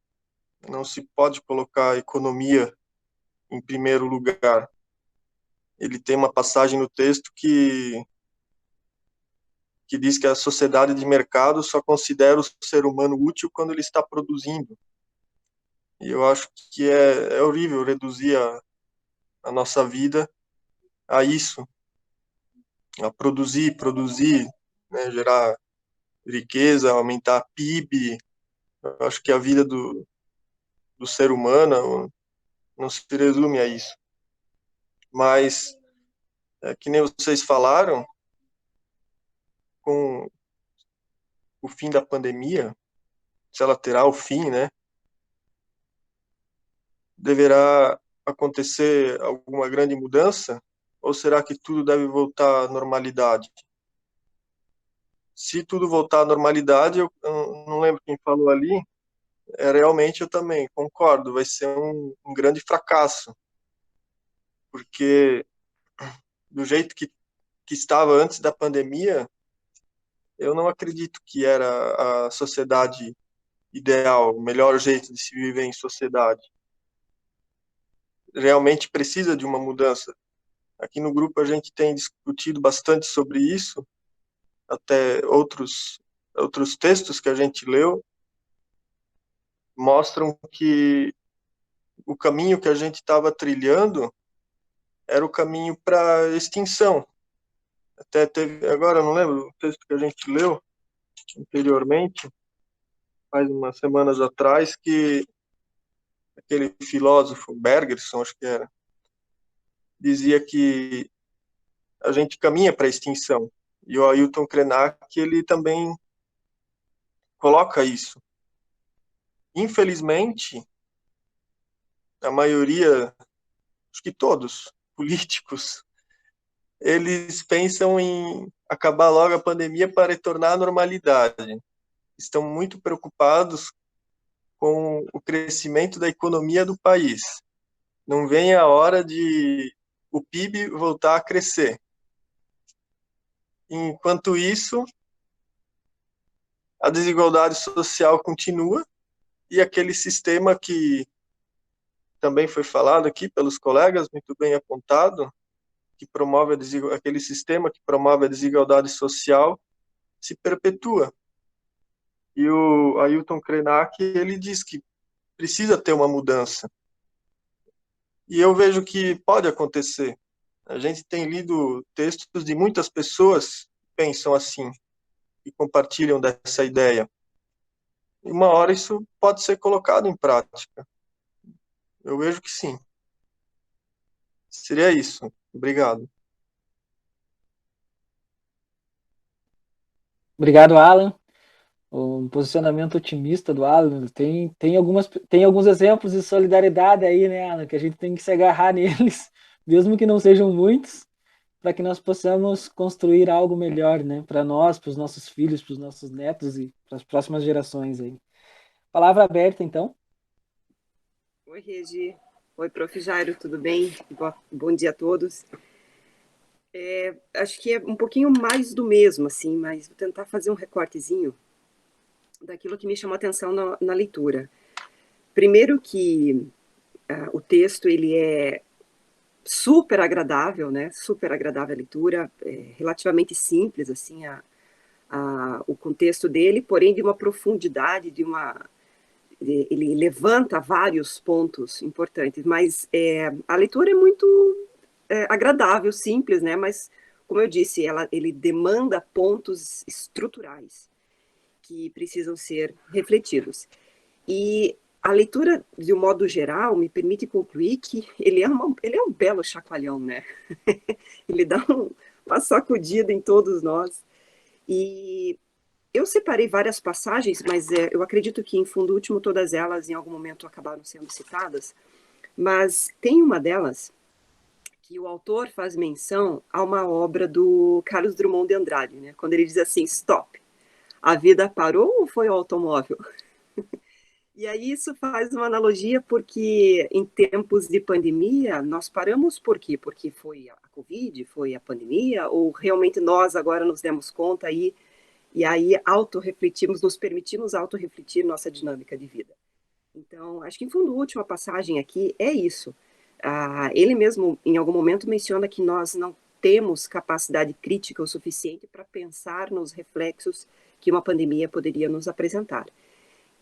Não se pode colocar a economia em primeiro lugar. Ele tem uma passagem no texto que diz que a sociedade de mercado só considera o ser humano útil quando ele está produzindo. E eu acho que é horrível reduzir a nossa vida a isso, a produzir, né, gerar riqueza, aumentar PIB. Eu acho que a vida do ser humano não se resume a isso. Mas, que nem vocês falaram, com o fim da pandemia, se ela terá o fim, né, deverá acontecer alguma grande mudança? Ou será que tudo deve voltar à normalidade? Se tudo voltar à normalidade, eu não lembro quem falou ali, realmente eu também concordo, vai ser um grande fracasso, porque do jeito que estava antes da pandemia, eu não acredito que era a sociedade ideal, o melhor jeito de se viver em sociedade. Realmente precisa de uma mudança. Aqui no grupo a gente tem discutido bastante sobre isso, até outros textos que a gente leu mostram que o caminho que a gente estava trilhando era o caminho para extinção. Até teve, agora eu não lembro o texto que a gente leu anteriormente, faz umas semanas atrás, que aquele filósofo Bergson, acho que era, dizia que a gente caminha para a extinção. E o Ailton Krenak, ele também coloca isso. Infelizmente, a maioria, acho que todos, políticos, eles pensam em acabar logo a pandemia para retornar à normalidade. Estão muito preocupados com o crescimento da economia do país. Não vem a hora de o PIB voltar a crescer. Enquanto isso, a desigualdade social continua e aquele sistema que também foi falado aqui pelos colegas, muito bem apontado, que promove aquele sistema que promove a desigualdade social, se perpetua. E o Ailton Krenak, ele diz que precisa ter uma mudança. E eu vejo que pode acontecer. A gente tem lido textos de muitas pessoas que pensam assim, e compartilham dessa ideia. E uma hora isso pode ser colocado em prática. Eu vejo que sim. Seria isso. Obrigado. Obrigado, Alan. Um posicionamento otimista do Alan. Tem alguns exemplos de solidariedade aí, né, Alan, que a gente tem que se agarrar neles, mesmo que não sejam muitos, para que nós possamos construir algo melhor, né, para nós, para os nossos filhos, para os nossos netos e para as próximas gerações aí. Palavra aberta, então. Oi, Regi. Oi, Prof. Jairo, tudo bem? Bom dia a todos. Acho que é um pouquinho mais do mesmo, assim, mas vou tentar fazer um recortezinho daquilo que me chamou a atenção na leitura. Primeiro que o texto, ele é super agradável, né? Super agradável a leitura, relativamente simples, assim, o contexto dele, porém de uma profundidade, ele levanta vários pontos importantes, mas a leitura é muito agradável, simples, né? Mas, como eu disse, ele demanda pontos estruturais que precisam ser refletidos. E a leitura, de um modo geral, me permite concluir que ele é um belo chacoalhão, né? Ele dá uma sacudida em todos nós. E eu separei várias passagens, mas eu acredito que, em fundo último, todas elas, em algum momento, acabaram sendo citadas. Mas tem uma delas que o autor faz menção a uma obra do Carlos Drummond de Andrade, né? Quando ele diz assim, stop, a vida parou ou foi o automóvel? E aí isso faz uma analogia porque em tempos de pandemia nós paramos por quê? Porque foi a Covid, foi a pandemia, ou realmente nós agora nos demos conta e aí autorrefletimos, nos permitimos autorrefletir nossa dinâmica de vida. Então, acho que em fundo, a última passagem aqui é isso. Ele mesmo, em algum momento, menciona que nós não temos capacidade crítica o suficiente para pensar nos reflexos que uma pandemia poderia nos apresentar.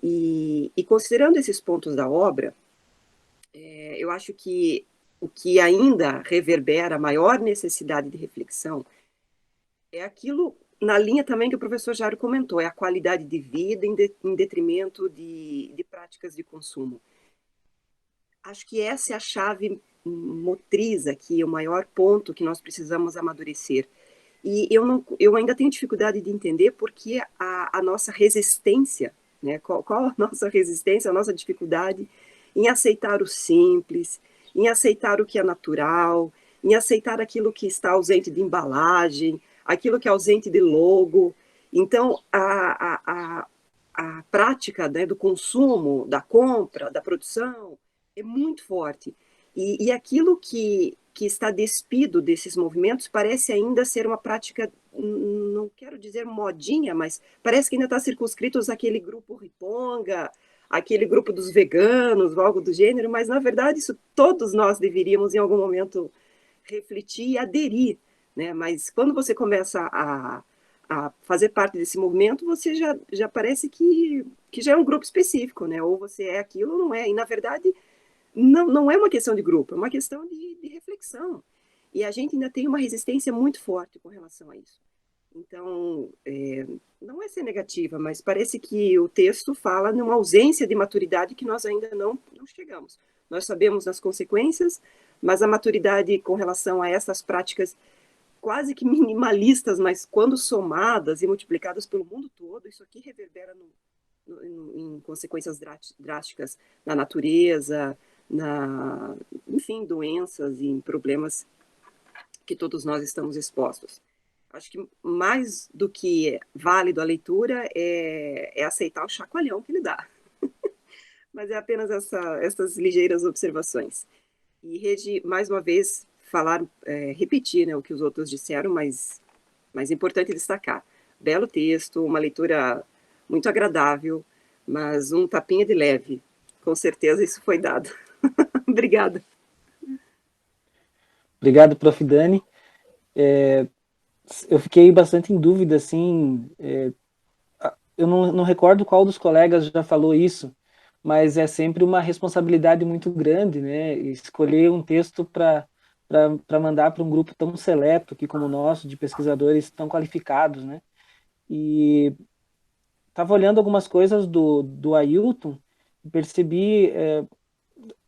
E considerando esses pontos da obra, eu acho que o que ainda reverbera a maior necessidade de reflexão é aquilo, na linha também que o professor Jairo comentou, é a qualidade de vida em detrimento de práticas de consumo. Acho que essa é a chave motriz aqui, o maior ponto que nós precisamos amadurecer. E eu ainda tenho dificuldade de entender por que a nossa resistência, né? Qual a nossa resistência, a nossa dificuldade em aceitar o simples, em aceitar o que é natural, em aceitar aquilo que está ausente de embalagem, aquilo que é ausente de logo. Então, a prática, né, do consumo, da compra, da produção, é muito forte. E aquilo que está despido desses movimentos parece ainda ser uma prática, não quero dizer modinha, mas parece que ainda está circunscrito àquele grupo riponga, aquele grupo dos veganos, ou algo do gênero, mas na verdade isso todos nós deveríamos em algum momento refletir e aderir, né? Mas quando você começa a fazer parte desse movimento, você já parece que já é um grupo específico, né? Ou você é aquilo ou não é. E na verdade não é uma questão de grupo, é uma questão de reflexão. E a gente ainda tem uma resistência muito forte com relação a isso. Então, não é ser negativa, mas parece que o texto fala numa ausência de maturidade que nós ainda não chegamos. Nós sabemos das consequências, mas a maturidade com relação a essas práticas quase que minimalistas, mas quando somadas e multiplicadas pelo mundo todo, isso aqui reverbera em consequências drásticas na natureza, enfim, doenças e problemas que todos nós estamos expostos. Acho que mais do que válido a leitura é aceitar o chacoalhão que ele dá. Mas é apenas essas ligeiras observações. E, Regi, mais uma vez, repetir, né, o que os outros disseram, mas importante destacar. Belo texto, uma leitura muito agradável, mas um tapinha de leve. Com certeza isso foi dado. Obrigada. Obrigado, Prof. Dani. Eu fiquei bastante em dúvida, assim, eu não recordo qual dos colegas já falou isso, mas é sempre uma responsabilidade muito grande, né? Escolher um texto para mandar para um grupo tão seleto aqui como o nosso, de pesquisadores tão qualificados, né? E estava olhando algumas coisas do Ailton e percebi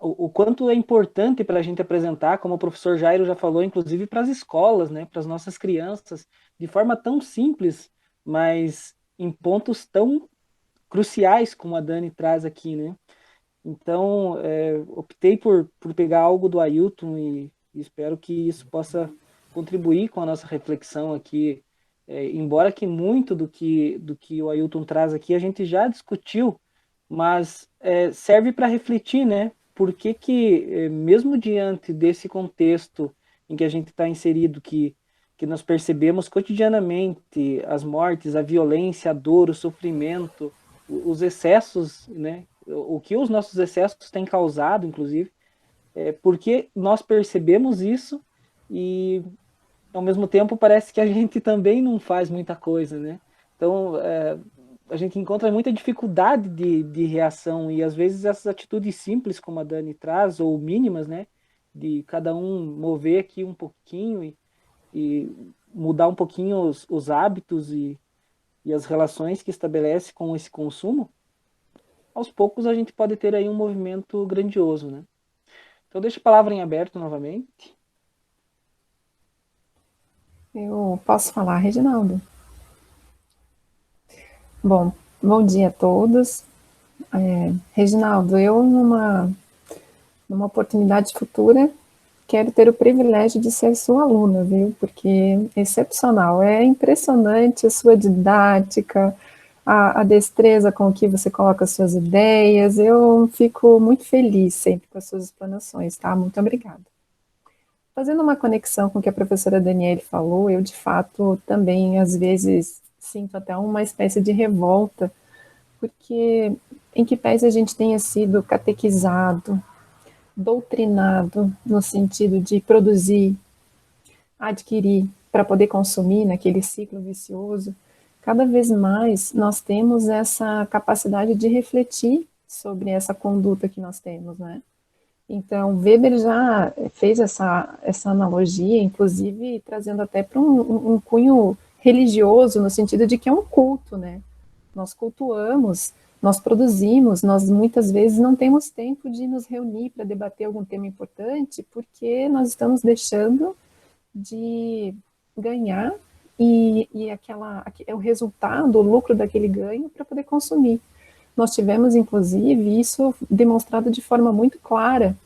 o quanto é importante para a gente apresentar, como o professor Jairo já falou, inclusive para as escolas, né, para as nossas crianças, de forma tão simples, mas em pontos tão cruciais como a Dani traz aqui, né? Então, optei por pegar algo do Ailton e espero que isso possa contribuir com a nossa reflexão aqui, embora que muito do que o Ailton traz aqui a gente já discutiu, mas serve para refletir, né? Por que mesmo diante desse contexto em que a gente está inserido, que nós percebemos cotidianamente as mortes, a violência, a dor, o sofrimento, os excessos, né? O que os nossos excessos têm causado, inclusive, porque nós percebemos isso e, ao mesmo tempo, parece que a gente também não faz muita coisa, né? Então, a gente encontra muita dificuldade de reação e, às vezes, essas atitudes simples, como a Dani traz, ou mínimas, né? De cada um mover aqui um pouquinho e mudar um pouquinho os hábitos e as relações que estabelece com esse consumo, aos poucos a gente pode ter aí um movimento grandioso, né? Então deixo a palavra em aberto novamente. Eu posso falar, Reginaldo? Bom dia a todos. Reginaldo, eu numa oportunidade futura quero ter o privilégio de ser sua aluna, viu? Porque é excepcional, é impressionante a sua didática, a destreza com que você coloca as suas ideias. Eu fico muito feliz sempre com as suas explanações, tá? Muito obrigada. Fazendo uma conexão com o que a professora Daniele falou, eu de fato também às vezes sinto até uma espécie de revolta, porque em que pese a gente tenha sido catequizado, doutrinado no sentido de produzir, adquirir para poder consumir naquele ciclo vicioso, cada vez mais nós temos essa capacidade de refletir sobre essa conduta que nós temos, né? Então, Weber já fez essa analogia, inclusive trazendo até para um cunho religioso, no sentido de que é um culto, né? Nós cultuamos, nós produzimos, nós muitas vezes não temos tempo de nos reunir para debater algum tema importante, porque nós estamos deixando de ganhar e é o resultado, o lucro daquele ganho para poder consumir. Nós tivemos, inclusive, isso demonstrado de forma muito clara.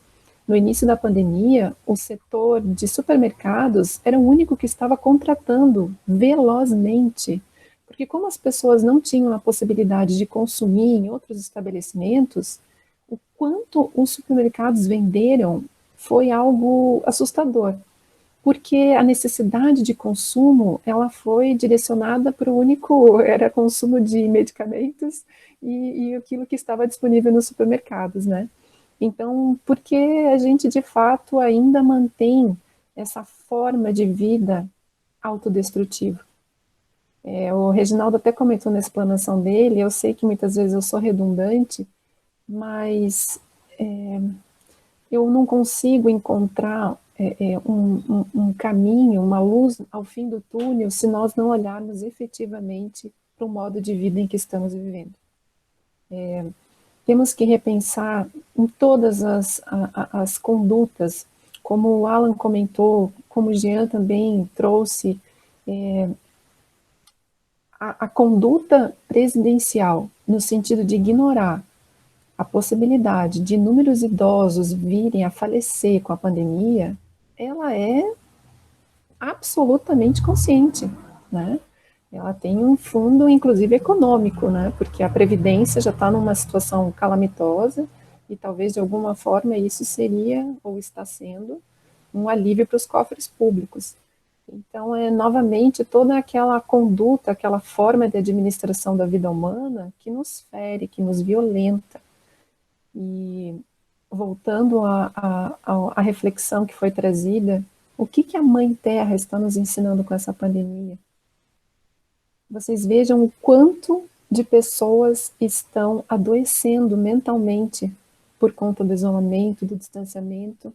No início da pandemia, o setor de supermercados era o único que estava contratando velozmente, porque como as pessoas não tinham a possibilidade de consumir em outros estabelecimentos, o quanto os supermercados venderam foi algo assustador, porque a necessidade de consumo, ela foi direcionada para o único, era consumo de medicamentos e aquilo que estava disponível nos supermercados, né? Então, porque a gente de fato ainda mantém essa forma de vida autodestrutiva. O Reginaldo até comentou na explanação dele, eu sei que muitas vezes eu sou redundante, mas eu não consigo encontrar um caminho, uma luz ao fim do túnel, se nós não olharmos efetivamente para o modo de vida em que estamos vivendo. Temos que repensar em todas as condutas, como o Alan comentou, como o Jean também trouxe, a conduta presidencial, no sentido de ignorar a possibilidade de inúmeros idosos virem a falecer com a pandemia, ela é absolutamente consciente, né? Ela tem um fundo, inclusive, econômico, né? Porque a Previdência já está numa situação calamitosa e talvez, de alguma forma, isso seria, ou está sendo, um alívio para os cofres públicos. Então, novamente, toda aquela conduta, aquela forma de administração da vida humana que nos fere, que nos violenta. E, voltando à reflexão que foi trazida, o que a Mãe Terra está nos ensinando com essa pandemia? Vocês vejam o quanto de pessoas estão adoecendo mentalmente por conta do isolamento, do distanciamento.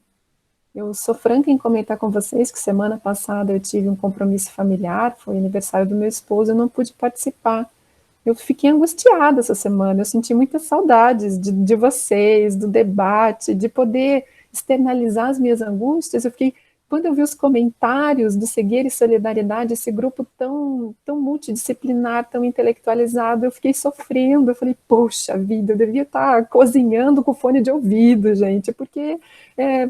Eu sou franca em comentar com vocês que semana passada eu tive um compromisso familiar, foi aniversário do meu esposo, eu não pude participar. Eu fiquei angustiada essa semana, eu senti muitas saudades de vocês, do debate, de poder externalizar as minhas angústias. Quando eu vi os comentários do Cegueira e Solidariedade, esse grupo tão multidisciplinar, tão intelectualizado, eu fiquei sofrendo. Eu falei, poxa vida, eu devia estar cozinhando com fone de ouvido, gente, porque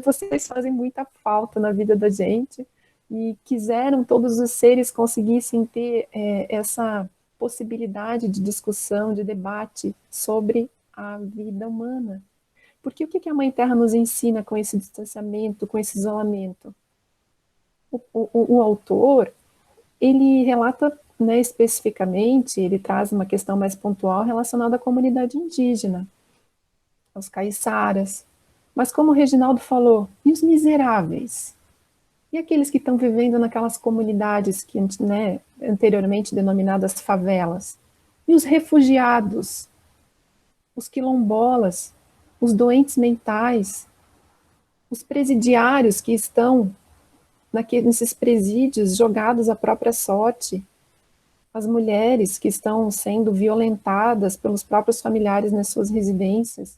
vocês fazem muita falta na vida da gente e quiseram todos os seres conseguissem ter essa possibilidade de discussão, de debate sobre a vida humana. Porque o que a Mãe Terra nos ensina com esse distanciamento, com esse isolamento? O autor, ele relata, né, especificamente, ele traz uma questão mais pontual relacionada à comunidade indígena, aos caiçaras. Mas como o Reginaldo falou, e os miseráveis? E aqueles que estão vivendo naquelas comunidades que, né, anteriormente denominadas favelas? E os refugiados? Os quilombolas? Os doentes mentais? Os presidiários que estão nesses presídios jogados à própria sorte? as mulheres que estão sendo violentadas pelos próprios familiares nas suas residências.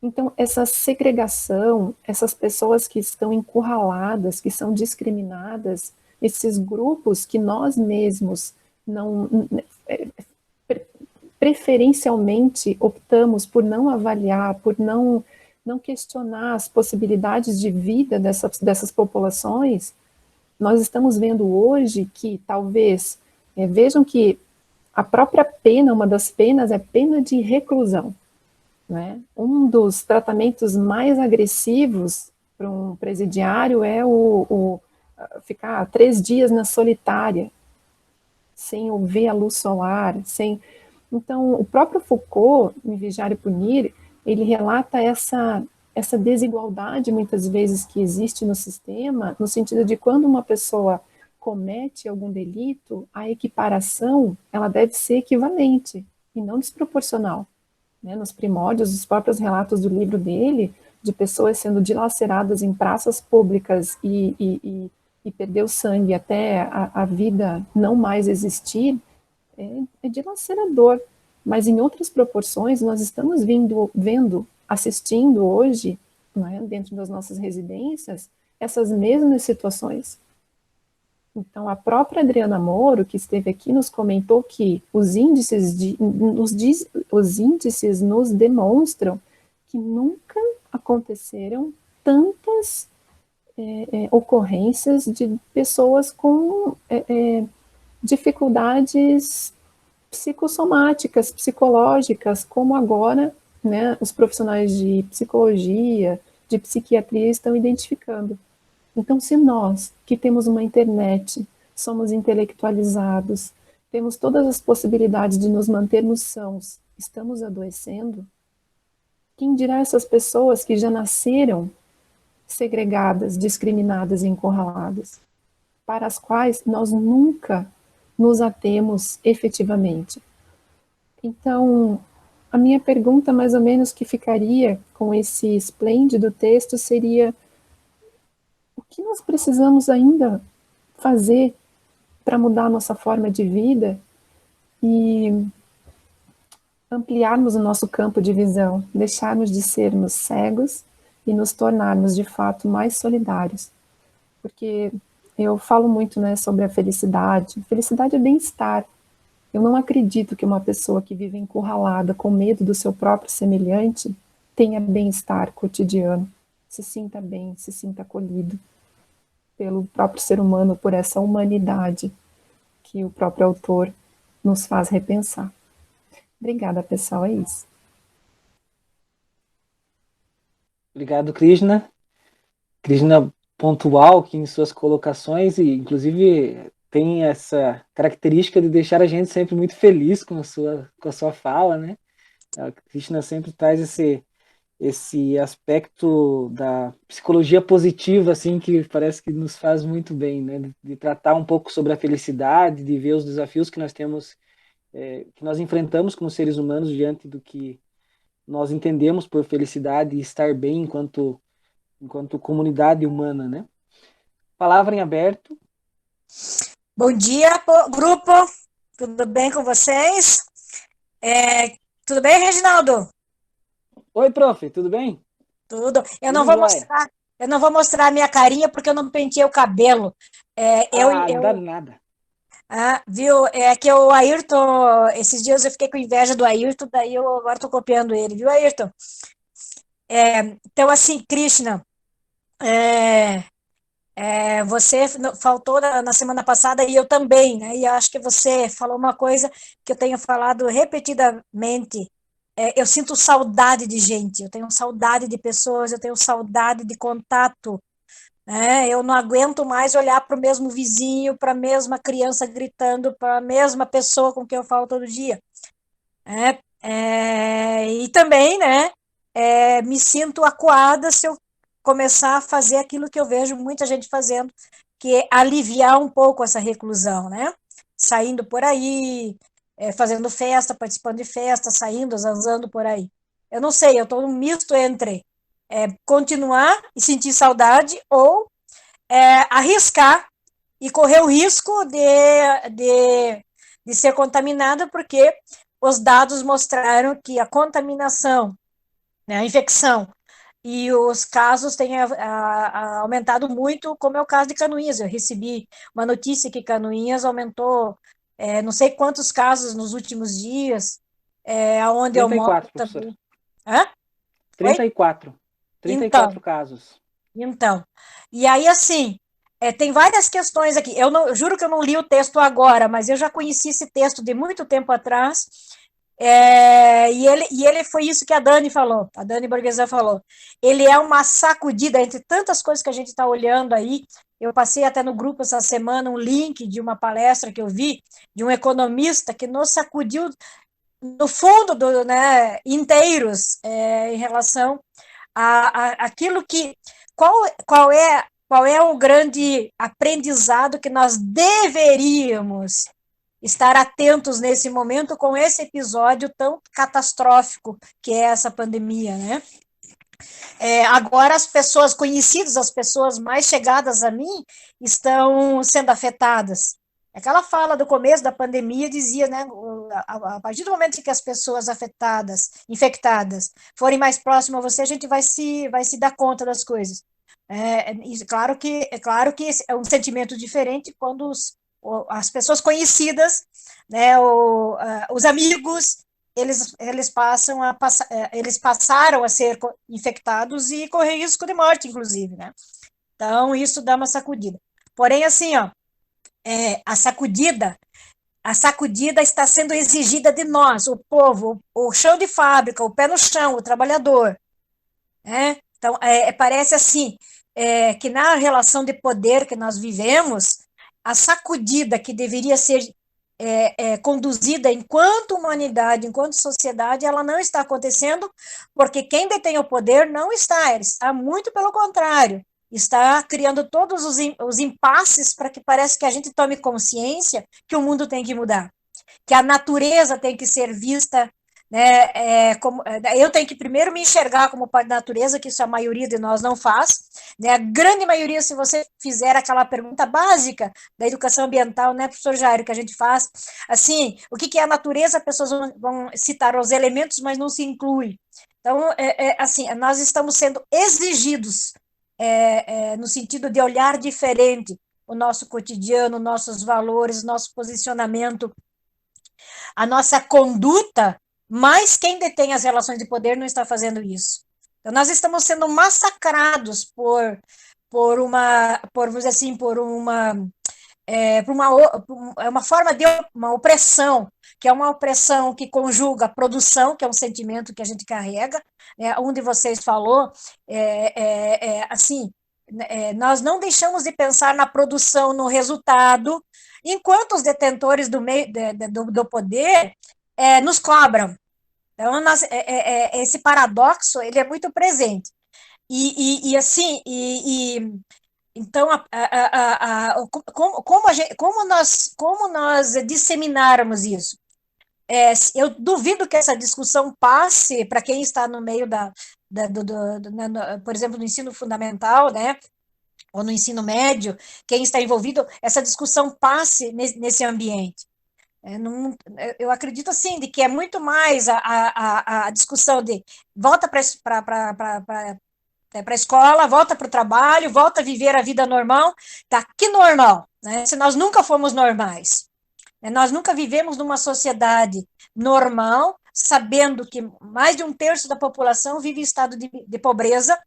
Então, essa segregação, essas pessoas que estão encurraladas, que são discriminadas, esses grupos que nós mesmos não preferencialmente optamos por não avaliar, por não questionar as possibilidades de vida dessas populações, nós estamos vendo hoje que talvez, vejam que a própria pena, uma das penas é pena de reclusão, né? Um dos tratamentos mais agressivos para um presidiário é ficar 3 dias na solitária, sem ver a luz solar, sem... Então, o próprio Foucault, em Vigiar e Punir, ele relata essa desigualdade, muitas vezes, que existe no sistema, no sentido de quando uma pessoa comete algum delito, a equiparação, ela deve ser equivalente, e não desproporcional. Né? Nos primórdios, os próprios relatos do livro dele, de pessoas sendo dilaceradas em praças públicas e perder o sangue até a vida não mais existir, é dilacerador, mas em outras proporções nós estamos vendo, assistindo hoje, né, dentro das nossas residências, essas mesmas situações. Então, a própria Adriana Moro, que esteve aqui, nos comentou que os índices nos demonstram que nunca aconteceram tantas ocorrências de pessoas com dificuldades psicossomáticas, psicológicas, como agora, né, os profissionais de psicologia, de psiquiatria estão identificando. Então, se nós, que temos uma internet, somos intelectualizados, temos todas as possibilidades de nos mantermos sãos, estamos adoecendo, quem dirá essas pessoas que já nasceram segregadas, discriminadas e encurraladas, para as quais nós nunca nos atemos efetivamente. Então, a minha pergunta, mais ou menos, que ficaria com esse esplêndido texto seria: o que nós precisamos ainda fazer para mudar a nossa forma de vida e ampliarmos o nosso campo de visão, deixarmos de sermos cegos e nos tornarmos, de fato, mais solidários? Porque eu falo muito, né, sobre a felicidade. Felicidade é bem-estar. Eu não acredito que uma pessoa que vive encurralada, com medo do seu próprio semelhante, tenha bem-estar cotidiano, se sinta bem, se sinta acolhido pelo próprio ser humano, por essa humanidade que o próprio autor nos faz repensar. Obrigada, pessoal, é isso. Obrigado, Krishna. Krishna pontual aqui em suas colocações e, inclusive, tem essa característica de deixar a gente sempre muito feliz com a sua fala, né? A Krishna sempre traz esse aspecto da psicologia positiva, assim, que parece que nos faz muito bem, né? De tratar um pouco sobre a felicidade, de ver os desafios que nós temos, que nós enfrentamos como seres humanos diante do que nós entendemos por felicidade e estar bem enquanto comunidade humana, né? Palavra em aberto. Bom dia, grupo. Tudo bem com vocês? Tudo bem, Reginaldo? Oi, prof, tudo bem? Tudo. Eu não vou mostrar a minha carinha porque eu não penteei o cabelo. Não dá nada. Viu? É que o Ayrton, esses dias eu fiquei com inveja do Ayrton, daí eu agora estou copiando ele, viu, Ayrton? Então, assim, Krishna, você faltou na semana passada e eu também, né? E eu acho que você falou uma coisa que eu tenho falado repetidamente. Eu sinto saudade de gente, eu tenho saudade de pessoas, eu tenho saudade de contato. Eu não aguento mais olhar para o mesmo vizinho, para a mesma criança gritando, para a mesma pessoa com quem eu falo todo dia. E também, né? Me sinto acuada se eu começar a fazer aquilo que eu vejo muita gente fazendo, que é aliviar um pouco essa reclusão, né? Saindo por aí, fazendo festa, participando de festa, saindo, zanzando por aí. Eu não sei, eu estou num misto entre continuar e sentir saudade ou arriscar e correr o risco de de ser contaminada, porque os dados mostraram que a contaminação, né, a infecção e os casos têm aumentado muito, como é o caso de Canoinhas. Eu recebi uma notícia que Canoinhas aumentou, não sei quantos casos nos últimos dias, aonde eu moro 34, professora. também. Hã? 34. 34 casos. Então, e aí, assim, tem várias questões aqui. Eu juro que eu não li o texto agora, mas eu já conheci esse texto de muito tempo atrás, e ele foi isso que a Dani falou, a Dani Borghezan falou. Ele é uma sacudida entre tantas coisas que a gente está olhando aí. Eu passei até no grupo essa semana um link de uma palestra que eu vi de um economista que nos sacudiu no fundo né, inteiros em relação aquilo que qual é o grande aprendizado que nós deveríamos estar atentos nesse momento com esse episódio tão catastrófico que é essa pandemia, né? Agora as pessoas conhecidas, as pessoas mais chegadas a mim, estão sendo afetadas. Aquela fala do começo da pandemia dizia, né, a partir do momento em que as pessoas infectadas, forem mais próximas a você, a gente vai se dar conta das coisas. Claro que é um sentimento diferente quando as pessoas conhecidas, né, os amigos, eles passaram a ser infectados e correr risco de morte, inclusive, né? Então, isso dá uma sacudida. Porém, assim, ó, a sacudida está sendo exigida de nós, o povo, o chão de fábrica, o pé no chão, o trabalhador, né? Então, parece assim, que na relação de poder que nós vivemos, a sacudida que deveria ser conduzida enquanto humanidade, enquanto sociedade, ela não está acontecendo, porque quem detém o poder não está, ele está muito pelo contrário, está criando todos os impasses para que parece que a gente tome consciência que o mundo tem que mudar, que a natureza tem que ser vista, né, eu tenho que primeiro me enxergar como parte da natureza, que isso a maioria de nós não faz, né, a grande maioria, se você fizer aquela pergunta básica da educação ambiental, né, professor Jairo, que a gente faz, assim, o que é a natureza, as pessoas vão citar os elementos, mas não se inclui. Então, assim, nós estamos sendo exigidos, no sentido de olhar diferente o nosso cotidiano, nossos valores, nosso posicionamento, a nossa conduta, mas quem detém as relações de poder não está fazendo isso. Então, nós estamos sendo massacrados por uma forma de uma opressão, que é uma opressão que conjuga a produção, que é um sentimento que a gente carrega, um de vocês falou, assim, nós não deixamos de pensar na produção, no resultado, enquanto os detentores do poder nos cobram. Então, esse paradoxo, ele é muito presente. Então, como nós disseminarmos isso? Eu duvido que essa discussão passe para quem está no meio por exemplo, no ensino fundamental, né? Ou no ensino médio, quem está envolvido, essa discussão passe nesse ambiente. Eu acredito, assim, de que é muito mais a discussão de volta para a escola, volta para o trabalho, volta a viver a vida normal. Tá, que normal, né? Se nós nunca fomos normais. Nós nunca vivemos numa sociedade normal, sabendo que mais de 1/3 da população vive em estado de pobreza,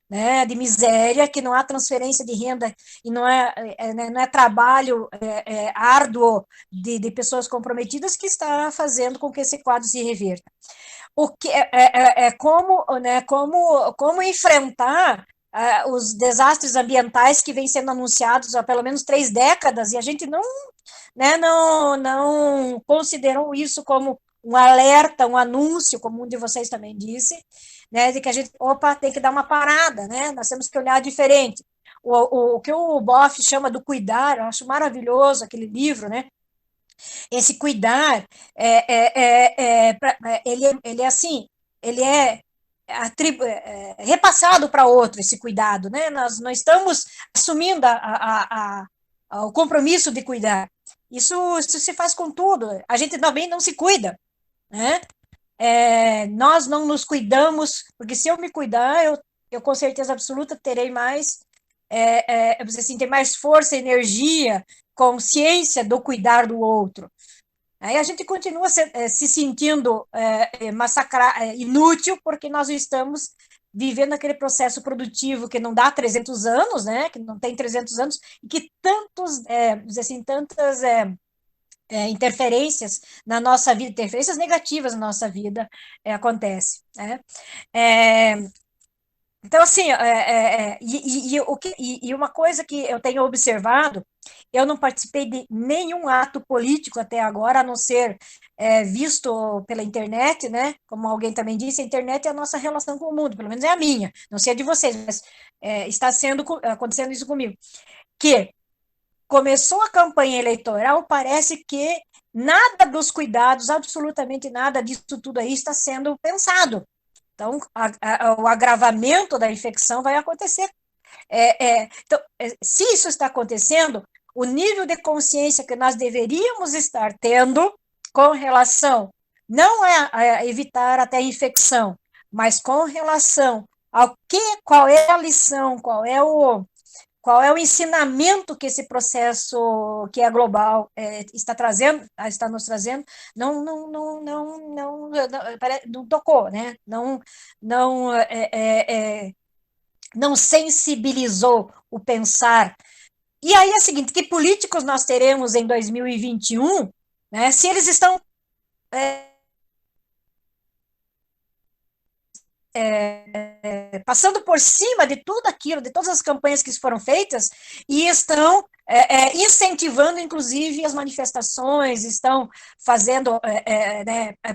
né, de miséria, que não há transferência de renda e não é trabalho árduo de pessoas comprometidas que está fazendo com que esse quadro se reverta. Como enfrentar os desastres ambientais que vêm sendo anunciados há pelo menos 3 décadas, e a gente não considerou isso como um alerta, um anúncio, como um de vocês também disse, né, de que a gente, tem que dar uma parada, né, nós temos que olhar diferente. O que o Boff chama do cuidar, eu acho maravilhoso aquele livro, né, esse cuidar, ele é assim, ele é repassado para outro, esse cuidado, né, nós não estamos assumindo o compromisso de cuidar. Isso se faz com tudo. A gente também não se cuida, né? Nós não nos cuidamos, porque se eu me cuidar, eu com certeza absoluta terei mais, assim, ter mais força, energia, consciência do cuidar do outro. Aí a gente continua se sentindo inútil, porque nós estamos vivendo aquele processo produtivo que não dá 300 anos, né, que não tem 300 anos, e que tantas interferências na nossa vida, interferências negativas na nossa vida acontece, né? Então, assim, e uma coisa que eu tenho observado, eu não participei de nenhum ato político até agora, a não ser visto pela internet, né? Como alguém também disse, a internet é a nossa relação com o mundo, pelo menos é a minha, não sei a de vocês, mas está acontecendo isso comigo. Que começou a campanha eleitoral, parece que nada dos cuidados, absolutamente nada disso tudo aí está sendo pensado. Então, o agravamento da infecção vai acontecer. Então, se isso está acontecendo, o nível de consciência que nós deveríamos estar tendo com relação, não a evitar até a infecção, mas com relação ao qual é a lição, qual é o ensinamento que esse processo que é global está nos trazendo, não tocou, né? Não sensibilizou o pensar. E aí é o seguinte, que políticos nós teremos em 2021, né, se eles estão passando por cima de tudo aquilo, de todas as campanhas que foram feitas, e estão incentivando, inclusive, as manifestações, estão fazendo,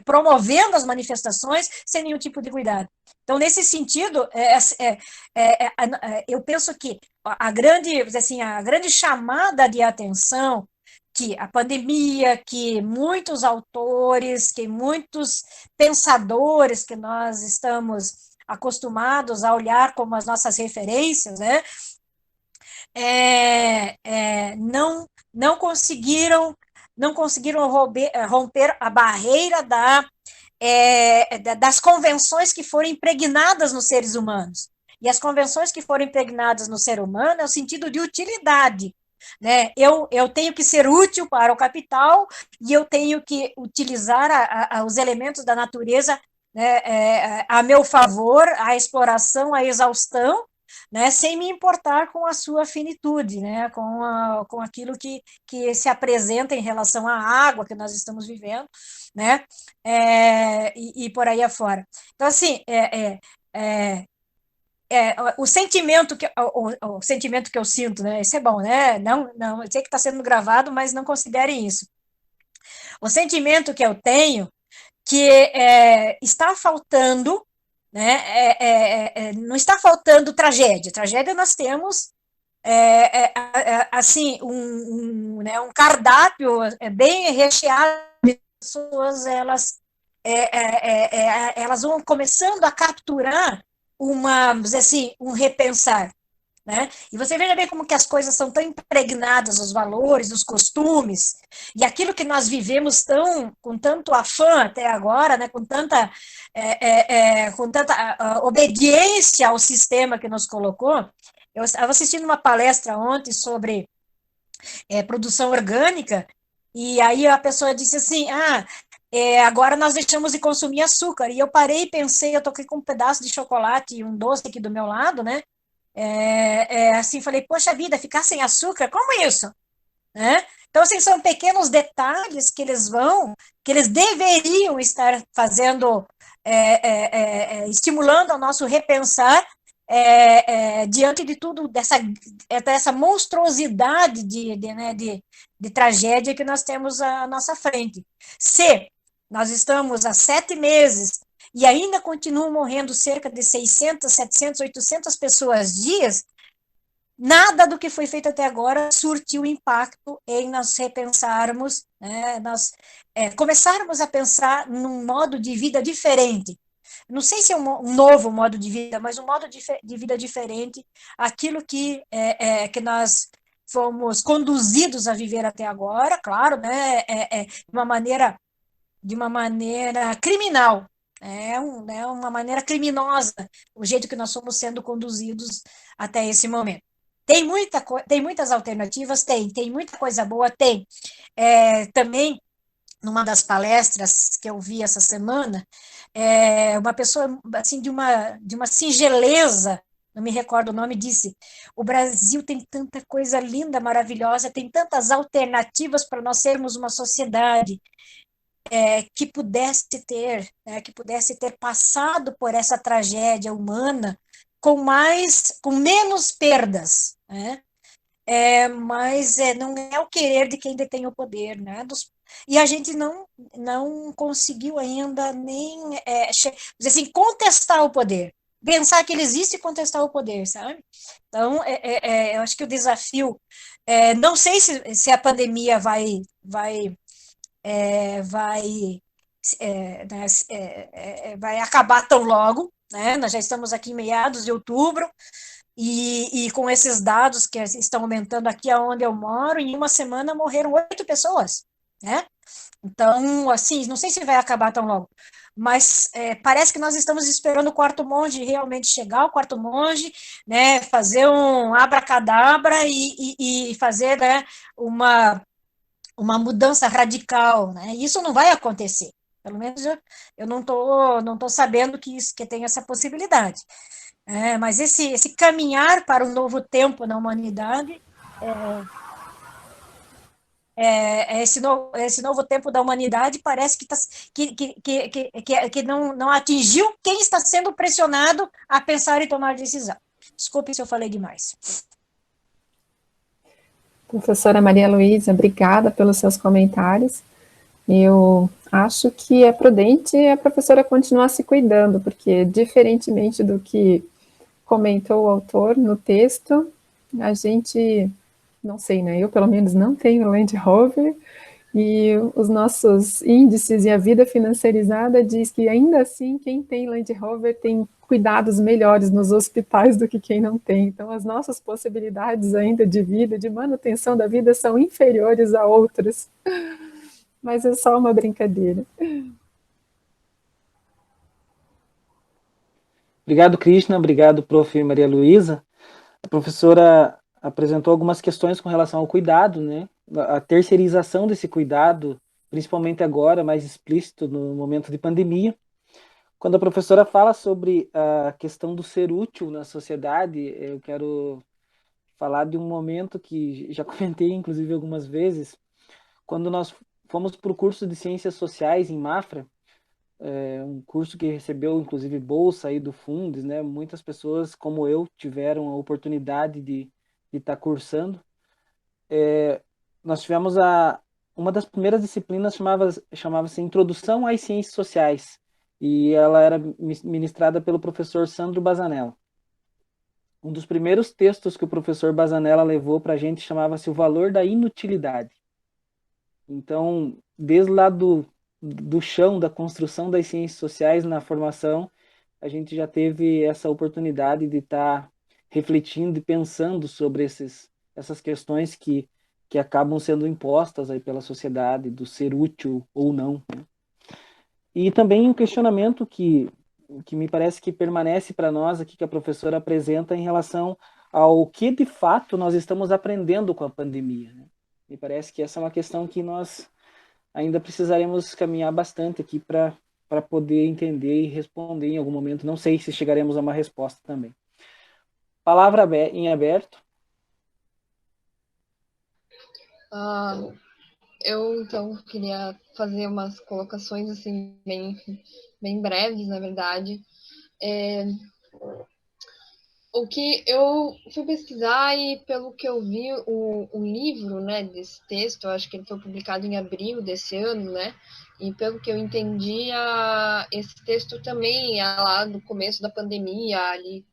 promovendo as manifestações sem nenhum tipo de cuidado. Então, nesse sentido, eu penso que a grande chamada de atenção que a pandemia, que muitos autores, que muitos pensadores que nós estamos acostumados a olhar como as nossas referências, né, não conseguiram romper a barreira das convenções que foram impregnadas nos seres humanos. E as convenções que foram impregnadas no ser humano é o sentido de utilidade, né? Eu tenho que ser útil para o capital e eu tenho que utilizar os elementos da natureza, né, a meu favor, a exploração, a exaustão, né, sem me importar com a sua finitude, né, com aquilo que se apresenta em relação à água que nós estamos vivendo, né, e por aí afora. Então, assim, o sentimento o sentimento que eu sinto, né? Isso é bom, né? Não, eu sei que está sendo gravado, mas não considerem isso. O sentimento que eu tenho que está faltando, né? Não está faltando tragédia. Tragédia nós temos assim né, um cardápio bem recheado de pessoas, elas vão começando a capturar um repensar, né? E você veja bem como que as coisas são tão impregnadas, os valores, os costumes, e aquilo que nós vivemos com tanto afã até agora, né? Com tanta obediência ao sistema que nos colocou. Eu estava assistindo uma palestra ontem sobre produção orgânica, e aí a pessoa disse assim, agora nós deixamos de consumir açúcar. E eu parei e pensei, eu toquei com um pedaço de chocolate e um doce aqui do meu lado, né? Assim, falei, poxa vida, ficar sem açúcar, como isso? Né? Então, assim, são pequenos detalhes que eles deveriam estar fazendo, estimulando o nosso repensar diante de tudo, dessa monstruosidade de tragédia que nós temos à nossa frente. Se nós estamos há 7 meses e ainda continuam morrendo cerca de 600, 700, 800 pessoas dias, nada do que foi feito até agora surtiu impacto em nós repensarmos, né, nós começarmos a pensar num modo de vida diferente. Não sei se é um novo modo de vida, mas um modo de vida diferente, aquilo que nós fomos conduzidos a viver até agora, claro, né, de uma maneira criminal, né, uma maneira criminosa, o jeito que nós somos sendo conduzidos até esse momento. Tem muitas alternativas, tem muita coisa boa, tem. Também, numa das palestras que eu vi essa semana, uma pessoa assim de uma singeleza, não me recordo o nome, disse: o Brasil tem tanta coisa linda, maravilhosa, tem tantas alternativas para nós sermos uma sociedade que pudesse ter passado por essa tragédia humana com menos perdas, né? Mas não é o querer de quem detém o poder, né? E a gente não conseguiu ainda nem dizer assim, contestar o poder, pensar que ele existe e contestar o poder, sabe? Então, eu acho que o desafio, não sei se a pandemia vai, né, vai acabar tão logo, né? Nós já estamos aqui em meados de outubro, e com esses dados que estão aumentando aqui onde eu moro, em uma semana morreram 8 pessoas, né? Então, assim, não sei se vai acabar tão logo, mas parece que nós estamos esperando o quarto monge realmente chegar, o quarto monge, né, fazer um abracadabra e fazer, né, uma mudança radical, né? Isso não vai acontecer. Pelo menos eu não tô sabendo que tem essa possibilidade. Mas esse caminhar para um novo tempo na humanidade, esse novo tempo da humanidade parece que não atingiu quem está sendo pressionado a pensar e tomar decisão. Desculpe se eu falei demais. Professora Maria Luísa, obrigada pelos seus comentários. Eu acho que é prudente a professora continuar se cuidando, porque, diferentemente do que comentou o autor no texto, a gente, não sei, né? Eu, pelo menos, não tenho Land Rover, e os nossos índices e a vida financiarizada diz que, ainda assim, quem tem Land Rover tem cuidados melhores nos hospitais do que quem não tem. Então, as nossas possibilidades ainda de vida, de manutenção da vida, são inferiores a outras. Mas é só uma brincadeira. Obrigado, Krishna. Obrigado, prof. Maria Luísa. A professora apresentou algumas questões com relação ao cuidado, né? A terceirização desse cuidado, principalmente agora, mais explícito no momento de pandemia. Quando a professora fala sobre a questão do ser útil na sociedade, eu quero falar de um momento que já comentei, inclusive, algumas vezes, quando nós fomos para o curso de Ciências Sociais em Mafra, um curso que recebeu, inclusive, bolsa aí do Fundes, né? Muitas pessoas, como eu, tiveram a oportunidade de estar cursando. Nós tivemos uma das primeiras disciplinas chamava-se Introdução às Ciências Sociais, e ela era ministrada pelo professor Sandro Bazanella. Um dos primeiros textos que o professor Bazanella levou para a gente chamava-se O Valor da Inutilidade. Então, desde lá do chão, da construção das ciências sociais na formação, a gente já teve essa oportunidade de estar refletindo e pensando sobre essas questões que acabam sendo impostas aí pela sociedade, do ser útil ou não, né? E também um questionamento que me parece que permanece para nós aqui, que a professora apresenta em relação ao que de fato nós estamos aprendendo com a pandemia, né? Me parece que essa é uma questão que nós ainda precisaremos caminhar bastante aqui para poder entender e responder em algum momento. Não sei se chegaremos a uma resposta também. Palavra em aberto. Eu, então, queria fazer umas colocações, assim, bem breves, na verdade. O que eu fui pesquisar e, pelo que eu vi, o livro, né, desse texto, eu acho que ele foi publicado em abril desse ano, né, e pelo que eu entendi, esse texto também é lá do começo da pandemia, ali,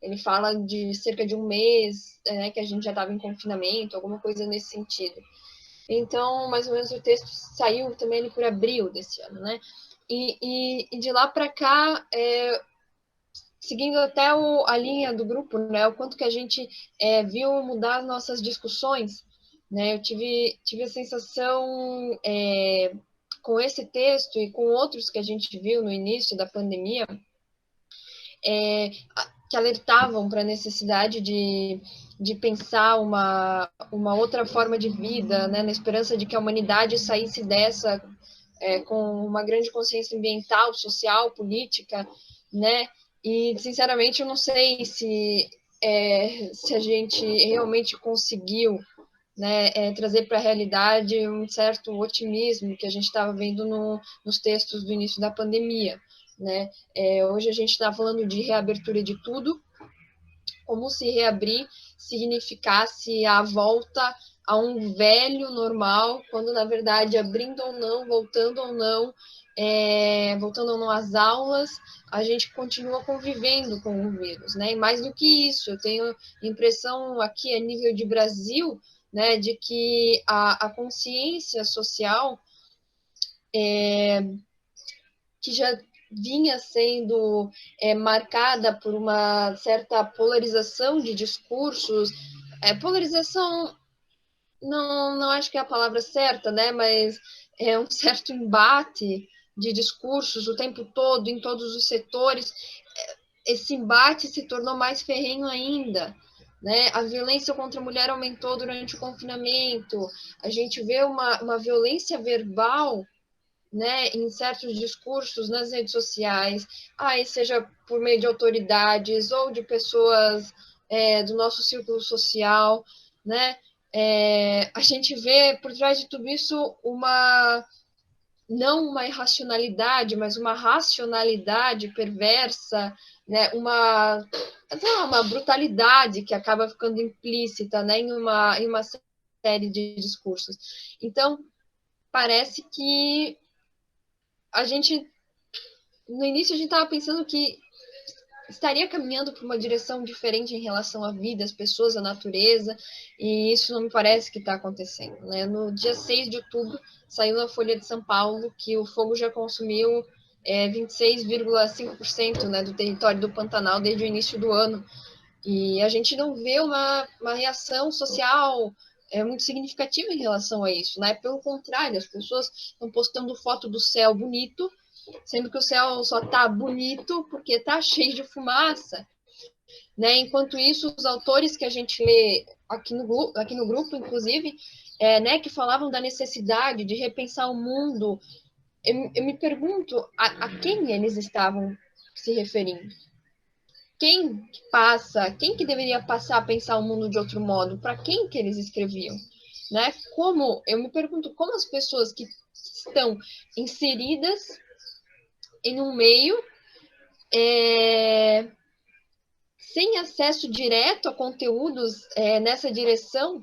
ele fala de cerca de um mês, né, que a gente já estava em confinamento, alguma coisa nesse sentido. Então, mais ou menos, o texto saiu também ali por abril desse ano, né, e de lá para cá, seguindo até a linha do grupo, né, o quanto que a gente viu mudar as nossas discussões, né, eu tive a sensação, com esse texto e com outros que a gente viu no início da pandemia, que alertavam para a necessidade de pensar uma outra forma de vida, né, na esperança de que a humanidade saísse dessa com uma grande consciência ambiental, social, política, né? E, sinceramente, eu não sei se a gente realmente conseguiu, né, trazer para a realidade um certo otimismo que a gente estava vendo nos textos do início da pandemia, né? Hoje a gente está falando de reabertura de tudo, como se reabrir significasse a volta a um velho normal, quando na verdade abrindo ou não, voltando ou não, voltando ou não às aulas, a gente continua convivendo com o vírus, né? E mais do que isso, eu tenho impressão aqui a nível de Brasil, né, de que a consciência social que já vinha sendo marcada por uma certa polarização de discursos, polarização não acho que é a palavra certa, né? Mas é um certo embate de discursos o tempo todo, em todos os setores. Esse embate se tornou mais ferrenho ainda, né? A violência contra a mulher aumentou durante o confinamento. A gente vê uma violência verbal, né, em certos discursos nas redes sociais, seja por meio de autoridades ou de pessoas do nosso círculo social, né? A gente vê por trás de tudo isso não uma irracionalidade, mas uma racionalidade perversa, né? Uma brutalidade que acaba ficando implícita, né, em uma série de discursos. Então, parece que no início a gente estava pensando que estaria caminhando para uma direção diferente em relação à vida, às pessoas, à natureza, e isso não me parece que está acontecendo, né? No dia 6 de outubro, saiu na Folha de São Paulo que o fogo já consumiu 26,5%, né, do território do Pantanal desde o início do ano, e a gente não vê uma reação social muito significativa em relação a isso, né? Pelo contrário, as pessoas estão postando foto do céu bonito, sendo que o céu só está bonito porque está cheio de fumaça, né? Enquanto isso, os autores que a gente lê aqui no grupo, inclusive, né, que falavam da necessidade de repensar o mundo, eu me pergunto a quem eles estavam se referindo. Quem que deveria passar a pensar o mundo de outro modo? Para quem que eles escreviam? Né? Eu me pergunto como as pessoas que estão inseridas em um meio sem acesso direto a conteúdos nessa direção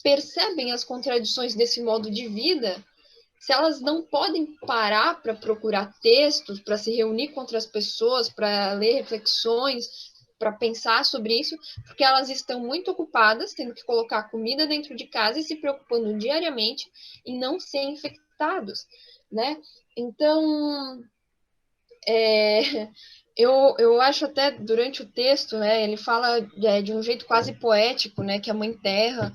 percebem as contradições desse modo de vida, se elas não podem parar para procurar textos, para se reunir com outras pessoas, para ler reflexões, para pensar sobre isso, porque elas estão muito ocupadas, tendo que colocar comida dentro de casa e se preocupando diariamente em não ser infectados, né? Então, eu acho até durante o texto, né, ele fala de um jeito quase poético, né, que a Mãe Terra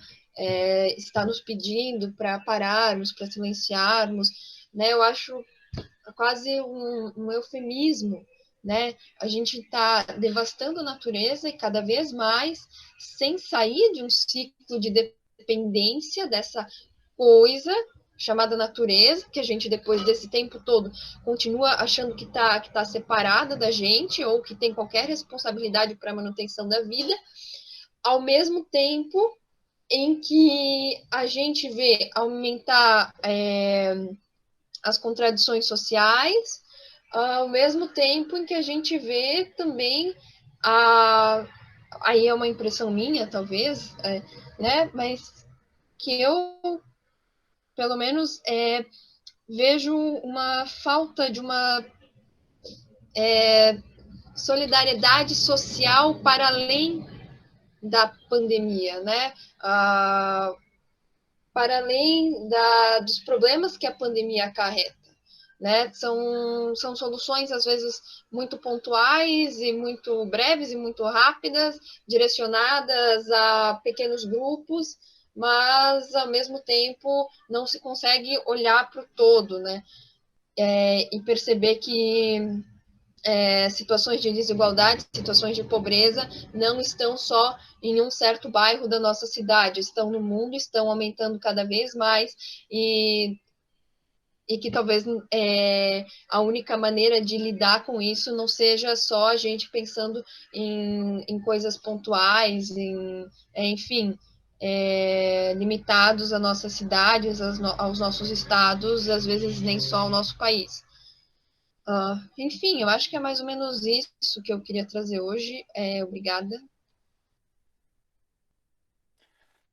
está nos pedindo para pararmos, para silenciarmos, né? Eu acho quase um eufemismo, né? A gente está devastando a natureza e cada vez mais sem sair de um ciclo de dependência dessa coisa chamada natureza, que a gente depois desse tempo todo continua achando que tá separada da gente ou que tem qualquer responsabilidade para a manutenção da vida, ao mesmo tempo em que a gente vê aumentar as contradições sociais, ao mesmo tempo em que a gente vê também aí é uma impressão minha, talvez, né? Mas que eu, pelo menos, vejo uma falta de uma solidariedade social para além da pandemia, né? Para além dos problemas que a pandemia acarreta, né? São soluções, às vezes, muito pontuais e muito breves e muito rápidas, direcionadas a pequenos grupos, mas, ao mesmo tempo, não se consegue olhar para o todo, né? E perceber que situações de desigualdade, situações de pobreza, não estão só em um certo bairro da nossa cidade, estão no mundo, estão aumentando cada vez mais, e que talvez a única maneira de lidar com isso não seja só a gente pensando em coisas pontuais, enfim, limitados às nossas cidades, aos nossos estados, às vezes nem só ao nosso país. Enfim, eu acho que é mais ou menos isso que eu queria trazer hoje. Obrigada.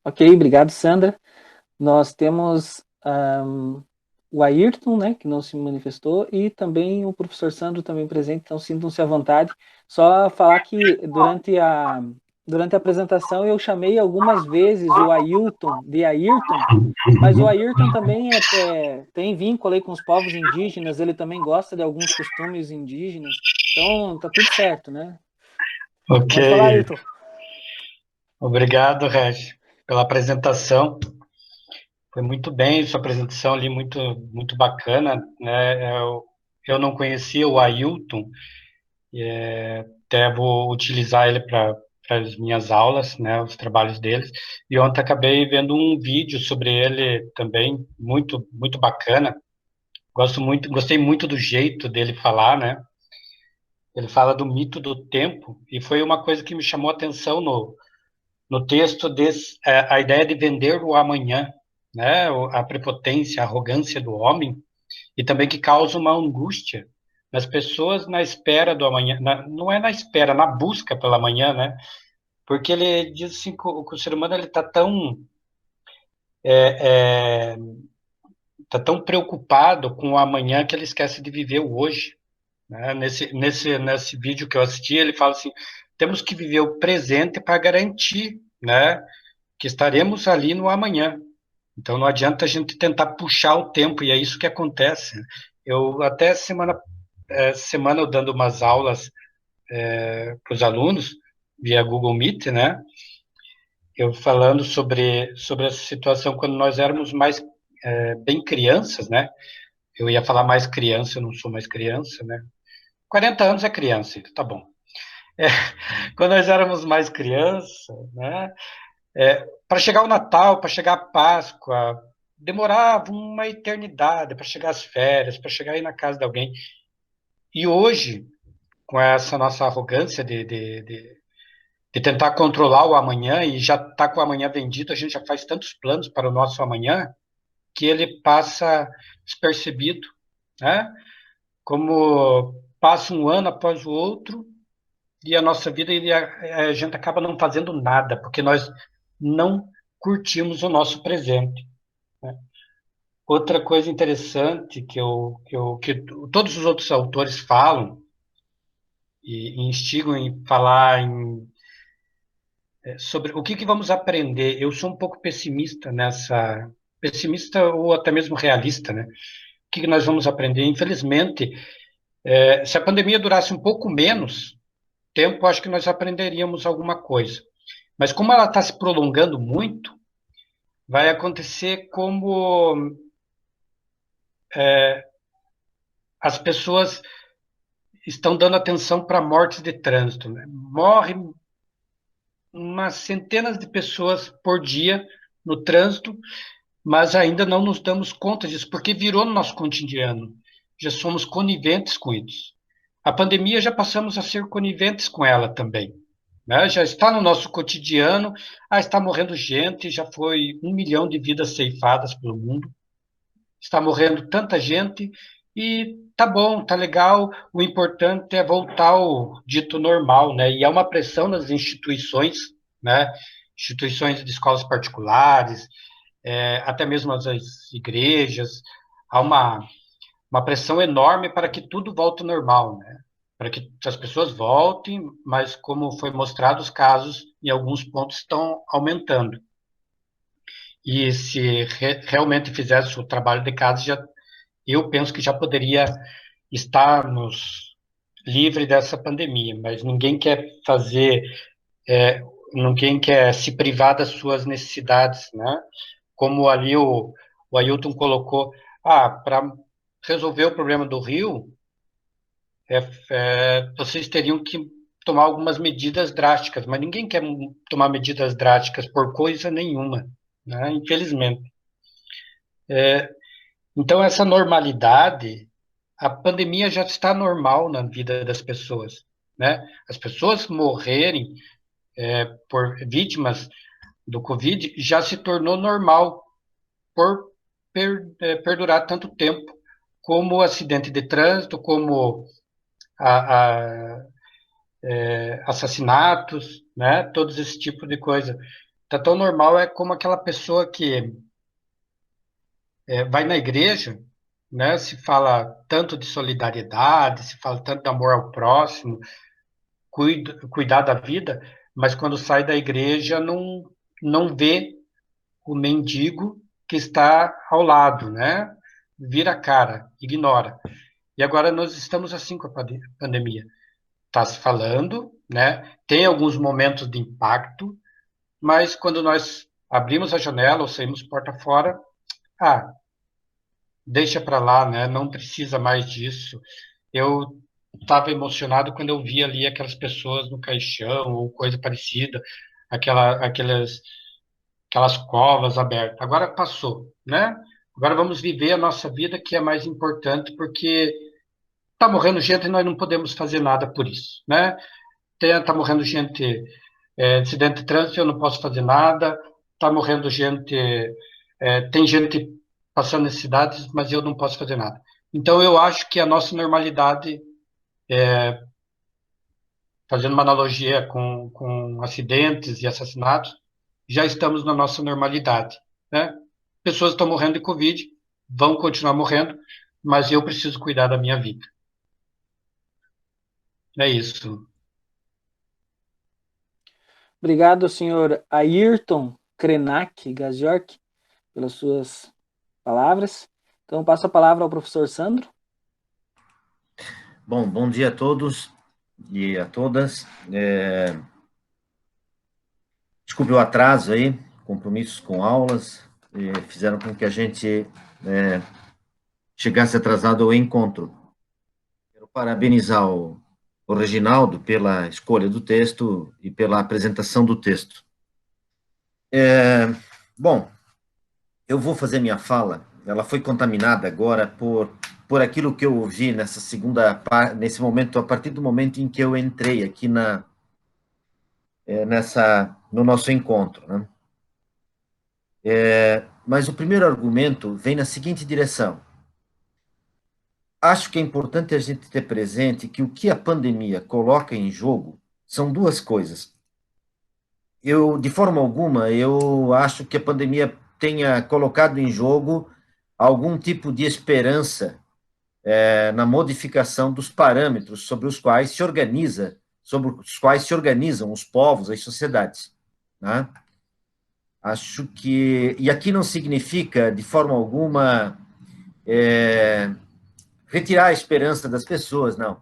Ok, obrigado, Sandra. Nós temos o Ayrton, né, que não se manifestou, e também o professor Sandro também presente, então sintam-se à vontade. Só falar que durante a apresentação eu chamei algumas vezes o Ailton de Ayrton, mas o Ayrton também tem vínculo aí com os povos indígenas, ele também gosta de alguns costumes indígenas, então tá tudo certo, né? Ok. Pode falar, Ayrton. Obrigado, Regi, pela apresentação. Foi muito bem sua apresentação ali, muito, muito bacana, né? Eu não conhecia o Ailton, até vou utilizar ele para as minhas aulas, né? Os trabalhos deles. E ontem acabei vendo um vídeo sobre ele também, muito, muito bacana. Gostei muito do jeito dele falar, né? Ele fala do mito do tempo, e foi uma coisa que me chamou a atenção no texto a ideia de vender o amanhã, né? A prepotência, a arrogância do homem, e também que causa uma angústia nas pessoas na espera do amanhã, não é na espera, na busca pelo amanhã, né? Porque ele diz assim que o ser humano ele está tá tão preocupado com o amanhã que ele esquece de viver o hoje, né? Nesse vídeo que eu assisti, ele fala assim, temos que viver o presente para garantir, né, que estaremos ali no amanhã. Então não adianta a gente tentar puxar o tempo, e é isso que acontece. Eu até semana eu dando umas aulas para os alunos via Google Meet, né? Eu falando sobre essa situação quando nós éramos mais bem crianças, né? Eu ia falar mais criança, eu não sou mais criança, né? 40 anos é criança, então tá bom. Quando nós éramos mais criança, né? Para chegar o Natal, para chegar a Páscoa, demorava uma eternidade para chegar as férias, para chegar aí na casa de alguém. E hoje, com essa nossa arrogância de tentar controlar o amanhã e já tá com o amanhã vendido, a gente já faz tantos planos para o nosso amanhã que ele passa despercebido, né? Como passa um ano após o outro e a nossa vida a gente acaba não fazendo nada porque nós não curtimos o nosso presente, né? Outra coisa interessante que todos os outros autores falam e instigam em falar sobre o que vamos aprender. Eu sou um pouco pessimista ou até mesmo realista, né? O que nós vamos aprender? Infelizmente, se a pandemia durasse um pouco menos tempo, acho que nós aprenderíamos alguma coisa. Mas como ela está se prolongando muito, vai acontecer como as pessoas estão dando atenção para mortes de trânsito, né? Morrem umas centenas de pessoas por dia no trânsito, mas ainda não nos damos conta disso, porque virou no nosso cotidiano. Já somos coniventes com isso. A pandemia já passamos a ser coniventes com ela também, né? Já está no nosso cotidiano, está morrendo gente, já foi 1 milhão de vidas ceifadas pelo mundo, está morrendo tanta gente, e tá bom, tá legal, o importante é voltar ao dito normal, né? E há uma pressão nas instituições, né? Instituições de escolas particulares, até mesmo as igrejas, há uma pressão enorme para que tudo volte ao normal, né? Para que as pessoas voltem, mas como foi mostrado, os casos em alguns pontos estão aumentando. E se realmente fizesse o trabalho de casa, eu penso que já poderia estarmos livre dessa pandemia, mas ninguém quer fazer, ninguém quer se privar das suas necessidades, né? Como ali o Ailton colocou, para resolver o problema do Rio, vocês teriam que tomar algumas medidas drásticas, mas ninguém quer tomar medidas drásticas por coisa nenhuma, né? Infelizmente. Então, essa normalidade, a pandemia já está normal na vida das pessoas, né? As pessoas morrerem por vítimas do Covid já se tornou normal por perdurar tanto tempo, como acidente de trânsito, como assassinatos, né? Todos esse tipo de coisa. Tá tão normal, é como aquela pessoa que vai na igreja, né? Se fala tanto de solidariedade, se fala tanto de amor ao próximo, cuidar da vida, mas quando sai da igreja não vê o mendigo que está ao lado, né? Vira a cara, ignora. E agora nós estamos assim com a pandemia. Está se falando, né? Tem alguns momentos de impacto, mas quando nós abrimos a janela ou saímos porta fora, deixa para lá, né? Não precisa mais disso. Eu estava emocionado quando eu vi ali aquelas pessoas no caixão ou coisa parecida, aquelas covas abertas. Agora passou, né? Agora vamos viver a nossa vida, que é mais importante, porque está morrendo gente e nós não podemos fazer nada por isso, né? Está morrendo gente acidente de trânsito, eu não posso fazer nada. Está morrendo gente, tem gente passando necessidades, mas eu não posso fazer nada. Então, eu acho que a nossa normalidade, fazendo uma analogia com acidentes e assassinatos, já estamos na nossa normalidade, né? Pessoas estão morrendo de Covid, vão continuar morrendo, mas eu preciso cuidar da minha vida. É isso. Obrigado, senhor Ayrton Krenak Gaziork, pelas suas palavras. Então, passo a palavra ao professor Sandro. Bom dia a todos e a todas. Desculpe o atraso aí, compromissos com aulas, fizeram com que a gente chegasse atrasado ao encontro. Quero parabenizar o Reginaldo pela escolha do texto e pela apresentação do texto. Bom, eu vou fazer minha fala, ela foi contaminada agora por aquilo que eu ouvi nesse momento, a partir do momento em que eu entrei aqui no nosso encontro, né? Mas o primeiro argumento vem na seguinte direção. Acho que é importante a gente ter presente que o que a pandemia coloca em jogo são duas coisas. De forma alguma, eu acho que a pandemia tenha colocado em jogo algum tipo de esperança na modificação dos parâmetros sobre os quais se organizam os povos, as sociedades, né? Acho que, e aqui não significa, de forma alguma, retirar a esperança das pessoas, não.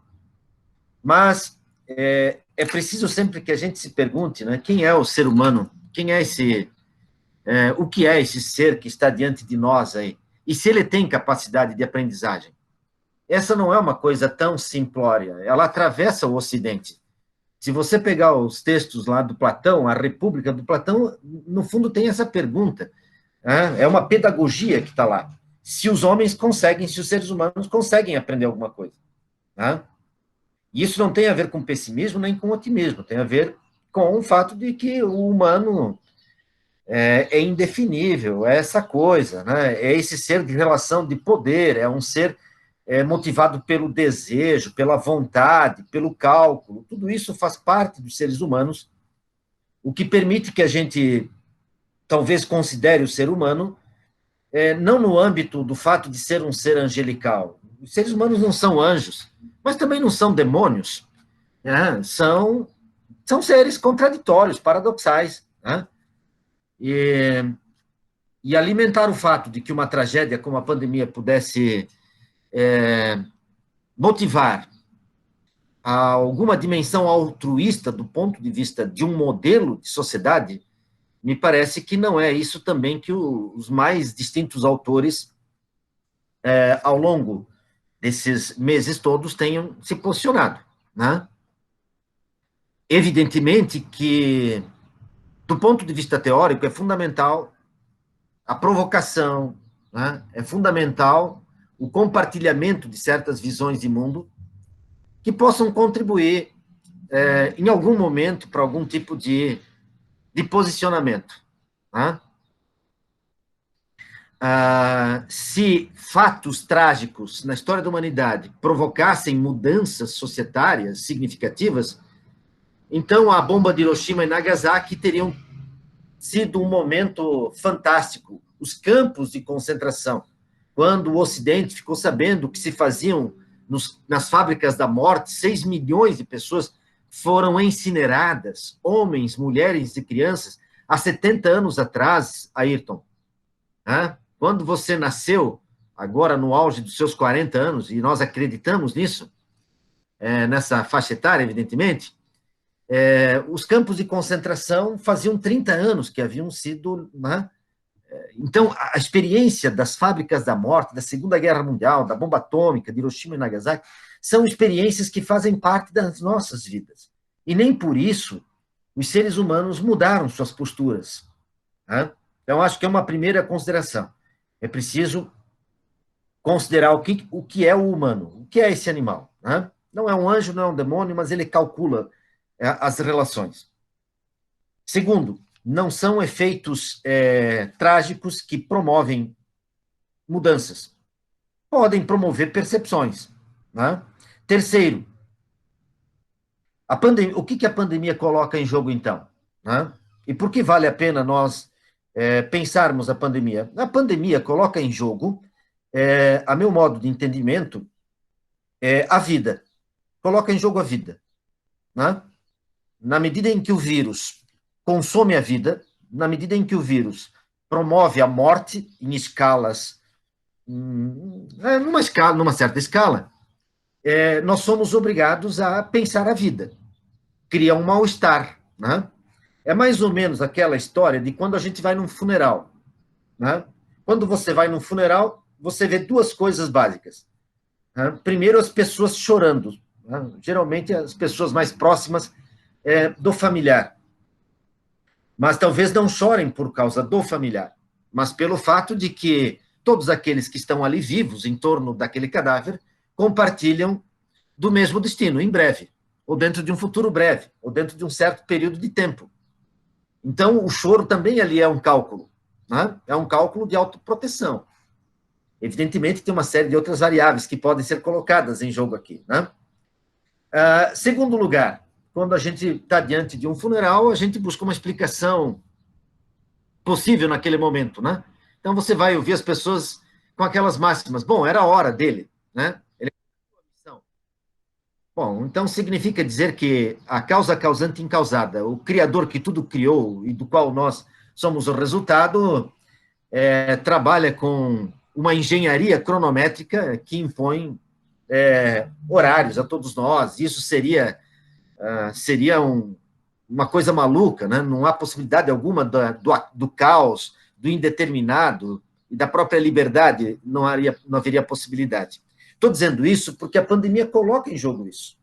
Mas é preciso sempre que a gente se pergunte, né, quem é o ser humano, quem é o que é esse ser que está diante de nós aí, e se ele tem capacidade de aprendizagem. Essa não é uma coisa tão simplória, ela atravessa o Ocidente. Se você pegar os textos lá do Platão, a República do Platão, no fundo tem essa pergunta. É uma pedagogia que está lá. Se os seres humanos conseguem aprender alguma coisa. E isso não tem a ver com pessimismo nem com otimismo, tem a ver com o fato de que o humano é indefinível, é essa coisa, né? É esse ser de relação de poder, é um ser motivado pelo desejo, pela vontade, pelo cálculo, tudo isso faz parte dos seres humanos, o que permite que a gente talvez considere o ser humano não no âmbito do fato de ser um ser angelical. Os seres humanos não são anjos, mas também não são demônios, né? São seres contraditórios, paradoxais, né? E alimentar o fato de que uma tragédia como a pandemia pudesse motivar alguma dimensão altruísta do ponto de vista de um modelo de sociedade, me parece que não é isso também que os mais distintos autores, ao longo desses meses todos, tenham se posicionado, né? Evidentemente que, do ponto de vista teórico, é fundamental a provocação, né? É fundamental o compartilhamento de certas visões de mundo que possam contribuir, em algum momento, para algum tipo de posicionamento, né? Se fatos trágicos na história da humanidade provocassem mudanças societárias significativas, então a bomba de Hiroshima e Nagasaki teriam sido um momento fantástico. Os campos de concentração, quando o Ocidente ficou sabendo que se faziam nas fábricas da morte, 6 milhões de pessoas foram incineradas, homens, mulheres e crianças, há 70 anos atrás, Ayrton. Quando você nasceu, agora no auge dos seus 40 anos, e nós acreditamos nisso, nessa faixa etária, evidentemente, os campos de concentração faziam 30 anos que haviam sido... Né? Então, a experiência das fábricas da morte, da Segunda Guerra Mundial, da bomba atômica, de Hiroshima e Nagasaki, são experiências que fazem parte das nossas vidas. E nem por isso os seres humanos mudaram suas posturas. Né? Então, acho que é uma primeira consideração. É preciso considerar o que é o humano, o que é esse animal. Né? Não é um anjo, não é um demônio, mas ele calcula as relações. Segundo, não são efeitos trágicos que promovem mudanças. Podem promover percepções. Né? Terceiro, o que a pandemia coloca em jogo, então? Né? E por que vale a pena nós pensarmos a pandemia? A pandemia coloca em jogo, a meu modo de entendimento, a vida. Coloca em jogo a vida. Né? Na medida em que o vírus consome a vida, na medida em que o vírus promove a morte em escalas, numa certa escala, nós somos obrigados a pensar a vida. Cria um mal-estar. Né? É mais ou menos aquela história de quando a gente vai num funeral. Né? Quando você vai num funeral, você vê duas coisas básicas. Né? Primeiro, as pessoas chorando. Né? Geralmente, as pessoas mais próximas do familiar. Mas talvez não chorem por causa do familiar, mas pelo fato de que todos aqueles que estão ali vivos em torno daquele cadáver compartilham do mesmo destino, em breve, ou dentro de um futuro breve, ou dentro de um certo período de tempo. Então, o choro também ali é um cálculo, né? É um cálculo de autoproteção. Evidentemente, tem uma série de outras variáveis que podem ser colocadas em jogo aqui. Né? Segundo lugar, quando a gente está diante de um funeral, a gente busca uma explicação possível naquele momento, né? Então, você vai ouvir as pessoas com aquelas máximas. Bom, era a hora dele, né? Ele... Bom, então significa dizer que a causa causante incausada, o Criador que tudo criou e do qual nós somos o resultado, trabalha com uma engenharia cronométrica que impõe horários a todos nós. Isso seria uma coisa maluca, né? Não há possibilidade alguma do caos, do indeterminado e da própria liberdade, não haveria possibilidade. Estou dizendo isso porque a pandemia coloca em jogo isso.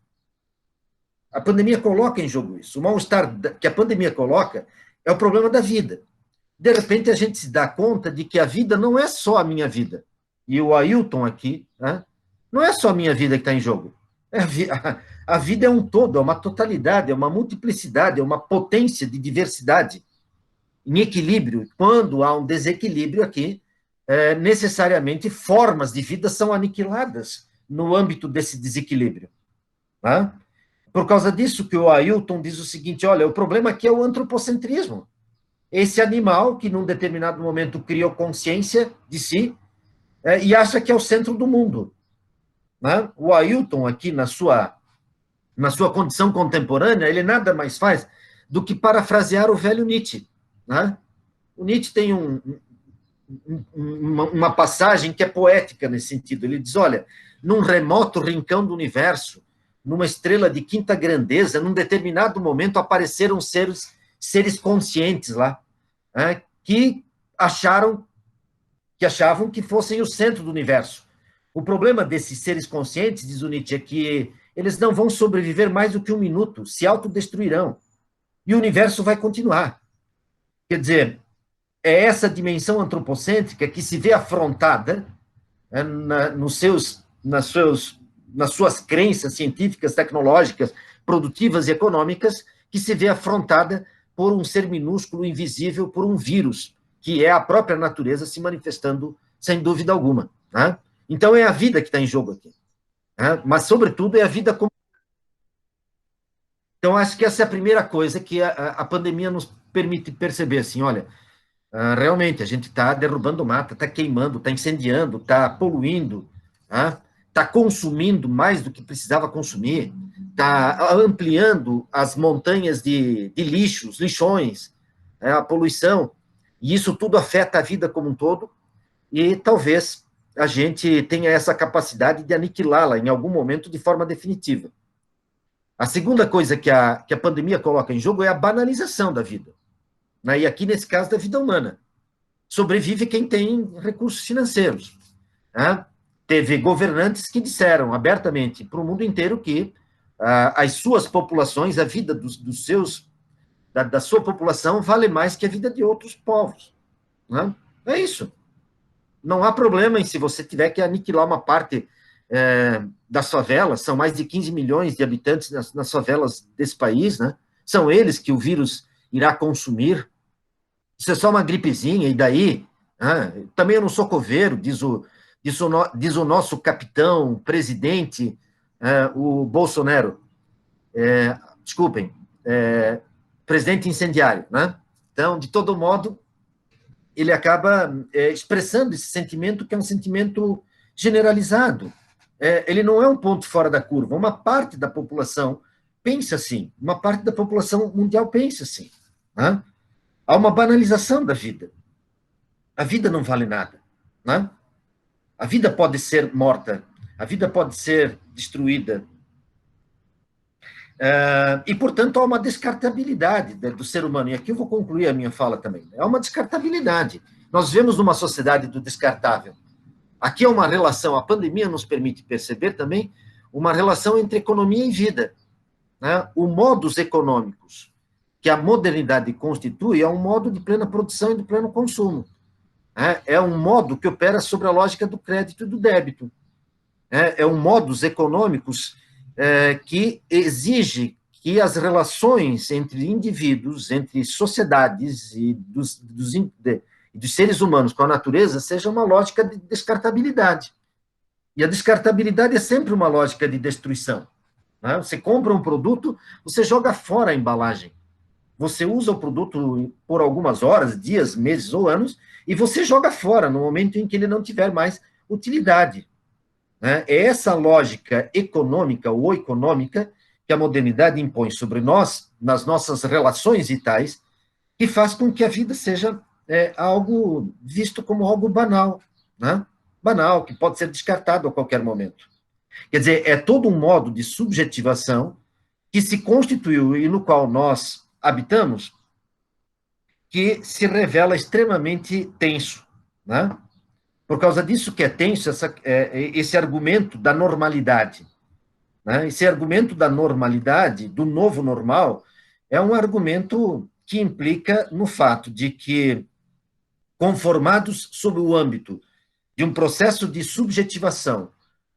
A pandemia coloca em jogo isso. O mal-estar que a pandemia coloca é o problema da vida. De repente, a gente se dá conta de que a vida não é só a minha vida. E o Ailton aqui, né? Não é só a minha vida que está em jogo. A vida é um todo, é uma totalidade, é uma multiplicidade, é uma potência de diversidade em equilíbrio. Quando há um desequilíbrio aqui, necessariamente formas de vida são aniquiladas no âmbito desse desequilíbrio. Né? Por causa disso que o Ailton diz o seguinte, olha, o problema aqui é o antropocentrismo. Esse animal que, num determinado momento, criou consciência de si e acha que é o centro do mundo. Né? O Ailton, aqui, na sua condição contemporânea, ele nada mais faz do que parafrasear o velho Nietzsche. Né? O Nietzsche tem uma passagem que é poética nesse sentido. Ele diz, olha, num remoto rincão do universo, numa estrela de quinta grandeza, num determinado momento apareceram seres conscientes lá, né, que achavam que fossem o centro do universo. O problema desses seres conscientes, diz o Nietzsche, é que eles não vão sobreviver mais do que 1 minuto, se autodestruirão, e o universo vai continuar. Quer dizer, é essa dimensão antropocêntrica que se vê afrontada, né, nas suas crenças científicas, tecnológicas, produtivas e econômicas, que se vê afrontada por um ser minúsculo, invisível, por um vírus, que é a própria natureza se manifestando, sem dúvida alguma. Né? Então, é a vida que está em jogo aqui. Né? Mas, sobretudo, é a vida como... Então, acho que essa é a primeira coisa que a pandemia nos permite perceber, assim, olha, realmente, a gente está derrubando mata, está queimando, está incendiando, está poluindo, está consumindo mais do que precisava consumir, está ampliando as montanhas de lixos, lixões, a poluição, e isso tudo afeta a vida como um todo, e talvez a gente tenha essa capacidade de aniquilá-la em algum momento de forma definitiva. A segunda coisa que a pandemia coloca em jogo é a banalização da vida. E aqui, nesse caso, da vida humana. Sobrevive quem tem recursos financeiros. Né? Teve governantes que disseram abertamente para o mundo inteiro que as suas populações, a vida da sua população vale mais que a vida de outros povos. Né? É isso. Não há problema em se você tiver que aniquilar uma parte das favelas, são mais de 15 milhões de habitantes nas favelas desse país, né? São eles que o vírus irá consumir. Isso é só uma gripezinha, e daí? Também eu não sou coveiro, diz o nosso capitão, presidente, o Bolsonaro. Desculpem, presidente incendiário. Né? Então, de todo modo, ele acaba expressando esse sentimento, que é um sentimento generalizado. Ele não é um ponto fora da curva. Uma parte da população pensa assim, uma parte da população mundial pensa assim. Né? Há uma banalização da vida. A vida não vale nada. Né? A vida pode ser morta, a vida pode ser destruída. E, portanto, há uma descartabilidade do ser humano. E aqui eu vou concluir a minha fala também. Há uma descartabilidade. Nós vivemos numa sociedade do descartável. Aqui é uma relação, a pandemia nos permite perceber também uma relação entre economia e vida. Né? O modus econômicos que a modernidade constitui é um modo de plena produção e de pleno consumo. É um modo que opera sobre a lógica do crédito e do débito. É um modus econômicos que exige que as relações entre indivíduos, entre sociedades e dos seres humanos com a natureza seja uma lógica de descartabilidade. E a descartabilidade é sempre uma lógica de destruição. Né? Você compra um produto, você joga fora a embalagem. Você usa o produto por algumas horas, dias, meses ou anos, e você joga fora no momento em que ele não tiver mais utilidade. Né? É essa lógica econômica ou econômica que a modernidade impõe sobre nós, nas nossas relações vitais, que faz com que a vida seja algo visto como algo banal, né? Banal, que pode ser descartado a qualquer momento. Quer dizer, é todo um modo de subjetivação que se constituiu e no qual nós habitamos, que se revela extremamente tenso, né? Por causa disso que é tenso esse argumento da normalidade. Né? Esse argumento da normalidade, do novo normal, é um argumento que implica no fato de que, conformados sob o âmbito de um processo de subjetivação,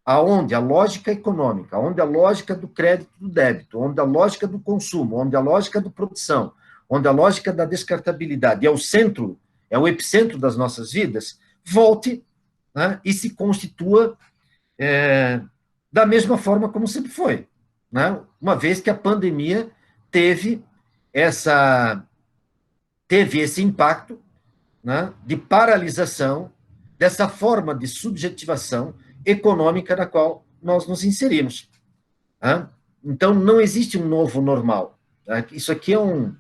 aonde a lógica econômica, onde a lógica do crédito e do débito, onde a lógica do consumo, onde a lógica da produção, onde a lógica da descartabilidade é o centro, é o epicentro das nossas vidas, volte, né, e se constitua da mesma forma como sempre foi. Né? Uma vez que a pandemia teve esse impacto, né, de paralisação dessa forma de subjetivação econômica na qual nós nos inserimos. Né? Então, não existe um novo normal. Né? Isso aqui é um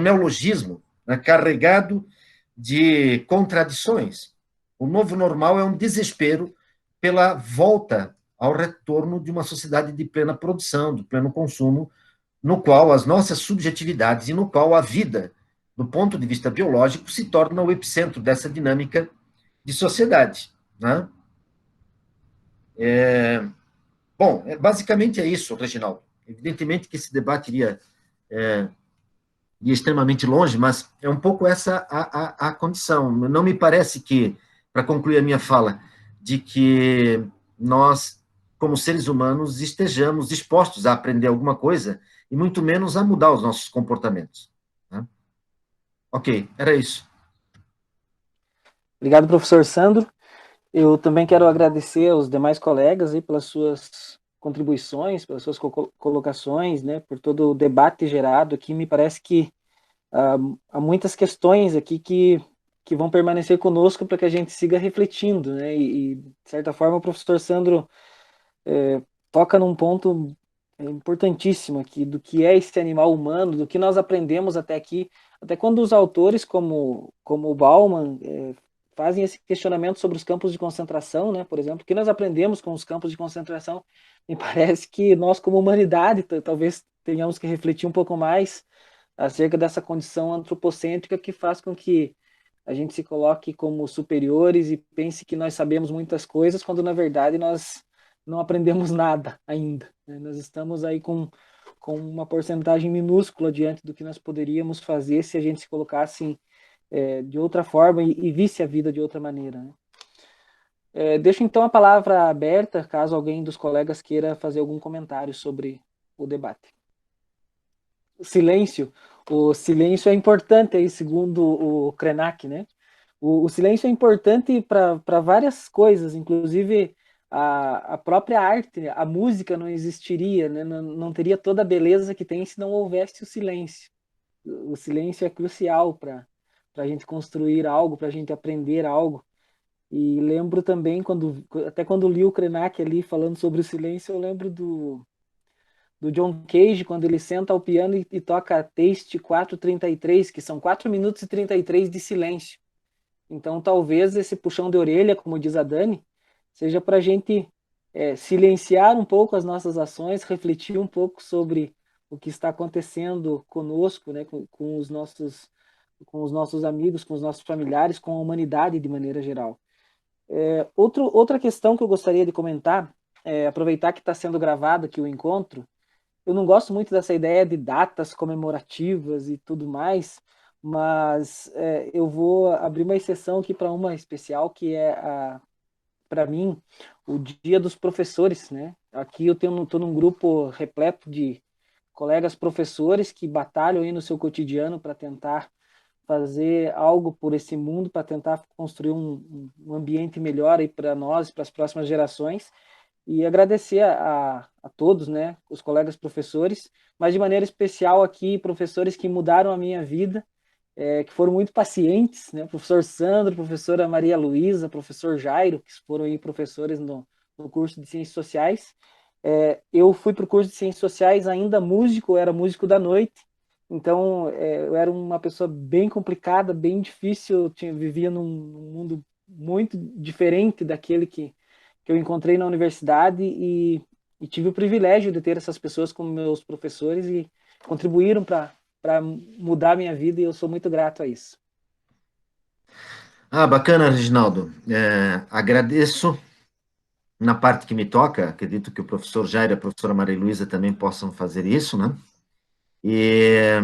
neologismo, né, carregado de contradições. O novo normal é um desespero pela volta ao retorno de uma sociedade de plena produção, de pleno consumo, no qual as nossas subjetividades e no qual a vida, do ponto de vista biológico, se torna o epicentro dessa dinâmica de sociedade, né? Bom, basicamente é isso, Reginaldo. Evidentemente que esse debate iria extremamente longe, mas é um pouco essa a condição. Não me parece que, para concluir a minha fala, de que nós, como seres humanos, estejamos dispostos a aprender alguma coisa e muito menos a mudar os nossos comportamentos, né? Ok, era isso. Obrigado, professor Sandro. Eu também quero agradecer aos demais colegas aí pelas suas contribuições, pelas suas colocações, né, por todo o debate gerado aqui. Me parece que há muitas questões aqui que vão permanecer conosco para que a gente siga refletindo, né, de certa forma, o professor Sandro toca num ponto importantíssimo aqui, do que é esse animal humano, do que nós aprendemos até aqui, até quando os autores, como o Bauman, fazem esse questionamento sobre os campos de concentração, né, por exemplo, o que nós aprendemos com os campos de concentração, me parece que nós, como humanidade, talvez tenhamos que refletir um pouco mais acerca dessa condição antropocêntrica que faz com que a gente se coloque como superiores e pense que nós sabemos muitas coisas, quando na verdade nós não aprendemos nada ainda, né? Nós estamos aí com uma porcentagem minúscula diante do que nós poderíamos fazer se a gente se colocasse de outra forma e visse a vida de outra maneira, né? Deixo então a palavra aberta, caso alguém dos colegas queira fazer algum comentário sobre o debate. O silêncio é importante aí, segundo o Krenak, né? O silêncio é importante para várias coisas, inclusive a própria arte, a música não existiria, né? Não teria toda a beleza que tem se não houvesse o silêncio. O silêncio é crucial para a gente construir algo, para a gente aprender algo. E lembro também, até quando li o Krenak ali falando sobre o silêncio, eu lembro do John Cage, quando ele senta ao piano e toca Taste 4:33, que são 4 minutos e 33 de silêncio. Então, talvez esse puxão de orelha, como diz a Dani, seja para a gente silenciar um pouco as nossas ações, refletir um pouco sobre o que está acontecendo conosco, né, com os nossos amigos, com os nossos familiares, com a humanidade de maneira geral. Outra questão que eu gostaria de comentar, aproveitar que está sendo gravado aqui o encontro, eu não gosto muito dessa ideia de datas comemorativas e tudo mais, mas eu vou abrir uma exceção aqui para uma especial, que é, para mim, o Dia dos Professores, né? Aqui eu estou num grupo repleto de colegas professores que batalham aí no seu cotidiano para tentar fazer algo por esse mundo, para tentar construir um ambiente melhor aí para nós, para as próximas gerações. E agradecer a todos, né, os colegas professores, mas de maneira especial aqui, professores que mudaram a minha vida, que foram muito pacientes, né, professor Sandro, professora Maria Luísa, professor Jairo, que foram aí professores no curso de Ciências Sociais. Eu fui para o curso de Ciências Sociais ainda músico, eu era músico da noite, então eu era uma pessoa bem complicada, bem difícil, vivia num mundo muito diferente daquele que eu encontrei na universidade e tive o privilégio de ter essas pessoas como meus professores e contribuíram para mudar a minha vida e eu sou muito grato a isso. Bacana, Reginaldo. Agradeço na parte que me toca, acredito que o professor Jair e a professora Maria Luísa também possam fazer isso, né? E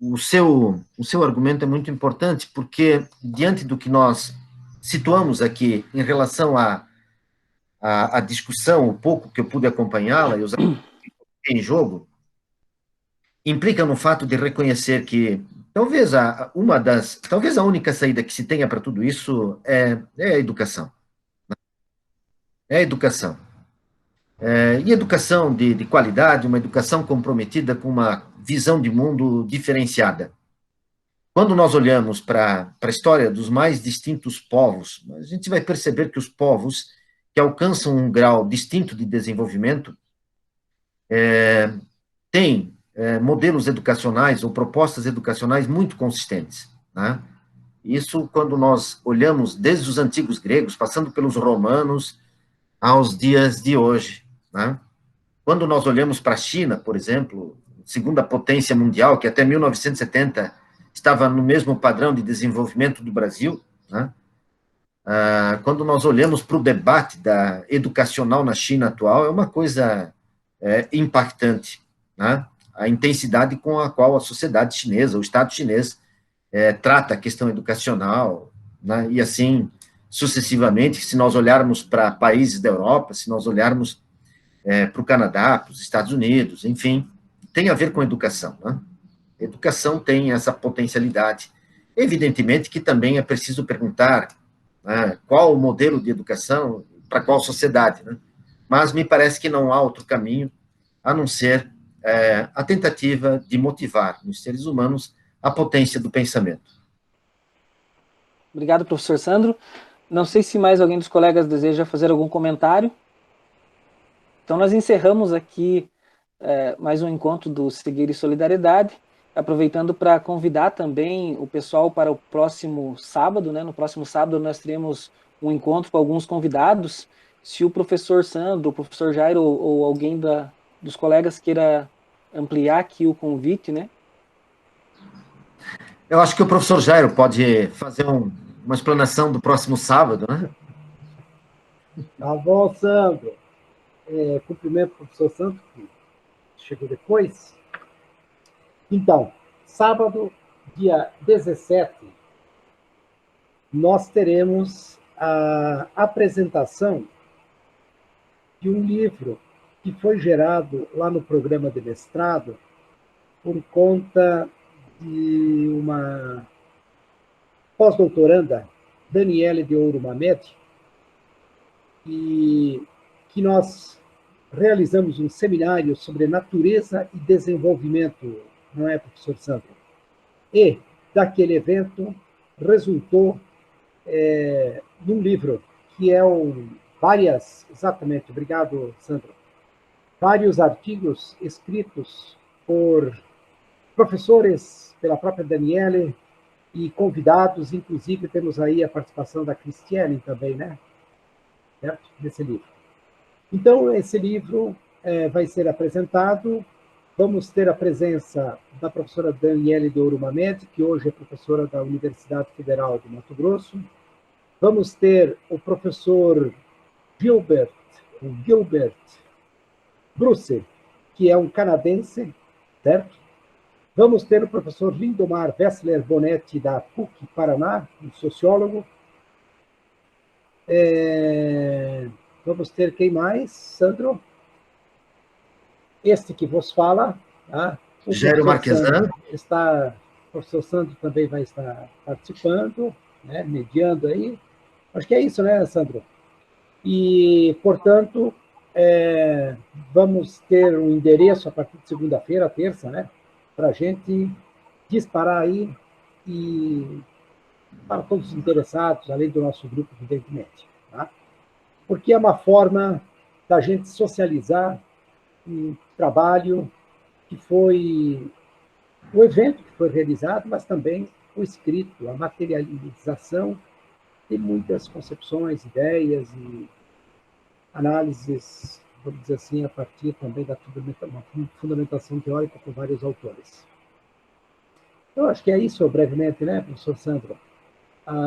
o seu argumento é muito importante, porque diante do que nós situamos aqui em relação à discussão, o pouco que eu pude acompanhá-la e os em jogo, implica no fato de reconhecer que talvez talvez a única saída que se tenha para tudo isso é a educação. É a educação. E educação de qualidade, uma educação comprometida com uma visão de mundo diferenciada. Quando nós olhamos para a história dos mais distintos povos, a gente vai perceber que os povos que alcançam um grau distinto de desenvolvimento têm modelos educacionais ou propostas educacionais muito consistentes, né? Isso quando nós olhamos desde os antigos gregos, passando pelos romanos, aos dias de hoje, né? Quando nós olhamos para a China, por exemplo, segunda potência mundial, que até 1970 estava no mesmo padrão de desenvolvimento do Brasil, né? Quando nós olhamos para o debate educacional na China atual, é uma coisa impactante, né? A intensidade com a qual a sociedade chinesa, o Estado chinês, trata a questão educacional, né? E assim sucessivamente. Se nós olharmos para países da Europa, se nós olharmos para o Canadá, para os Estados Unidos, enfim, tem a ver com educação, né? Educação tem essa potencialidade. Evidentemente que também é preciso perguntar, né, qual o modelo de educação para qual sociedade, né? Mas me parece que não há outro caminho a não ser a tentativa de motivar nos seres humanos a potência do pensamento. Obrigado, professor Sandro. Não sei se mais alguém dos colegas deseja fazer algum comentário. Então, nós encerramos aqui mais um encontro do Cegueira e Solidariedade, aproveitando para convidar também o pessoal para o próximo sábado, né? No próximo sábado nós teremos um encontro com alguns convidados. Se o professor Sandro, o professor Jairo ou alguém dos colegas queira ampliar aqui o convite, né? Eu acho que o professor Jairo pode fazer uma explanação do próximo sábado, né? Tá bom, Sandro. Cumprimento o professor Sandro, que chegou depois. Então, sábado, dia 17, nós teremos a apresentação de um livro que foi gerado lá no programa de mestrado por conta de uma pós-doutoranda, Daniele de Ouro Mamed, e que nós realizamos um seminário sobre natureza e desenvolvimento, não é, professor Sandro? E, daquele evento, resultou num livro que é exatamente, obrigado, Sandro, vários artigos escritos por professores, pela própria Daniele, e convidados, inclusive temos aí a participação da Cristiane também, né? Certo? Nesse livro. Então, esse livro vai ser apresentado, vamos ter a presença da professora Daniele de Ouro Mamed, que hoje é professora da Universidade Federal de Mato Grosso, vamos ter o professor Gilbert Bruce, que é um canadense, certo? Vamos ter o professor Lindomar Wessler Bonetti, da PUC Paraná, um sociólogo. Vamos ter quem mais, Sandro? Este que vos fala. Tá? O Jairo Marquesan. O professor Sandro também vai estar participando, né, mediando aí. Acho que é isso, né, Sandro? E, portanto, vamos ter um endereço a partir de segunda-feira, terça, né? Para a gente disparar aí e para todos os interessados, além do nosso grupo, evidentemente. Tá? Porque é uma forma da gente socializar um trabalho que foi o evento que foi realizado, mas também o escrito, a materialização de muitas concepções, ideias e análises, vamos dizer assim, a partir também da fundamentação teórica por vários autores. Eu acho que é isso, brevemente, né, professor Sandro?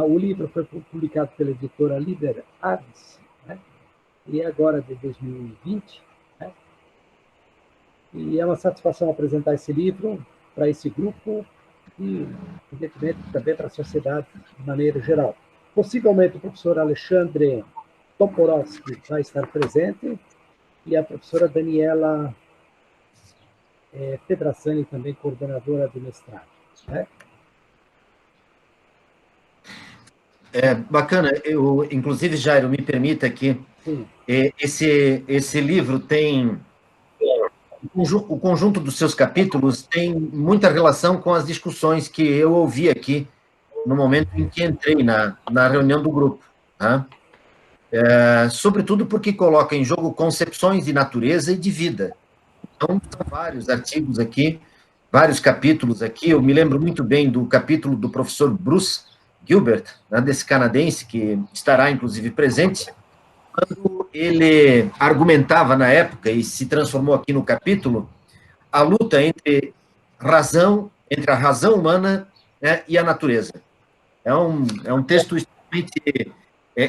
O livro foi publicado pela editora Liber Aves, né, e é agora de 2020, né, e é uma satisfação apresentar esse livro para esse grupo e, evidentemente, também para a sociedade de maneira geral. Possivelmente o professor Alexandre Toporowski vai estar presente, e a professora Daniela Pedrassani, também coordenadora do mestrado. Né? Bacana. Inclusive, Jairo, me permita que esse livro tem... O conjunto dos seus capítulos tem muita relação com as discussões que eu ouvi aqui no momento em que entrei na reunião do grupo. Tá? Sobretudo porque coloca em jogo concepções de natureza e de vida. Então, são vários artigos aqui, vários capítulos aqui. Eu me lembro muito bem do capítulo do professor Bruce, Gilbert, né, desse canadense, que estará, inclusive, presente, quando ele argumentava na época, e se transformou aqui no capítulo, a luta entre a razão humana, né, e a natureza. É um texto extremamente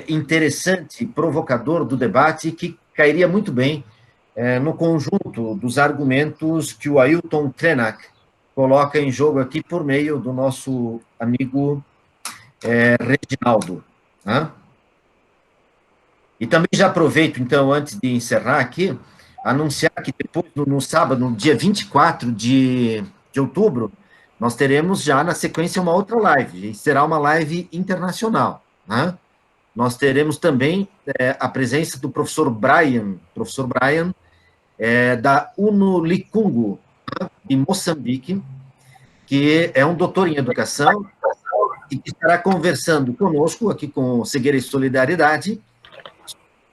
interessante, provocador do debate, que cairia muito bem no conjunto dos argumentos que o Ailton Krenak coloca em jogo aqui por meio do nosso amigo Reginaldo. Né? E também já aproveito, então, antes de encerrar aqui, anunciar que depois, no sábado, no dia 24 de outubro, nós teremos já na sequência uma outra live, e será uma live internacional. Né? Nós teremos também a presença do professor Brian, da Unulikungu, de Moçambique, que é um doutor em educação e que estará conversando conosco, aqui com o Cegueira e Solidariedade,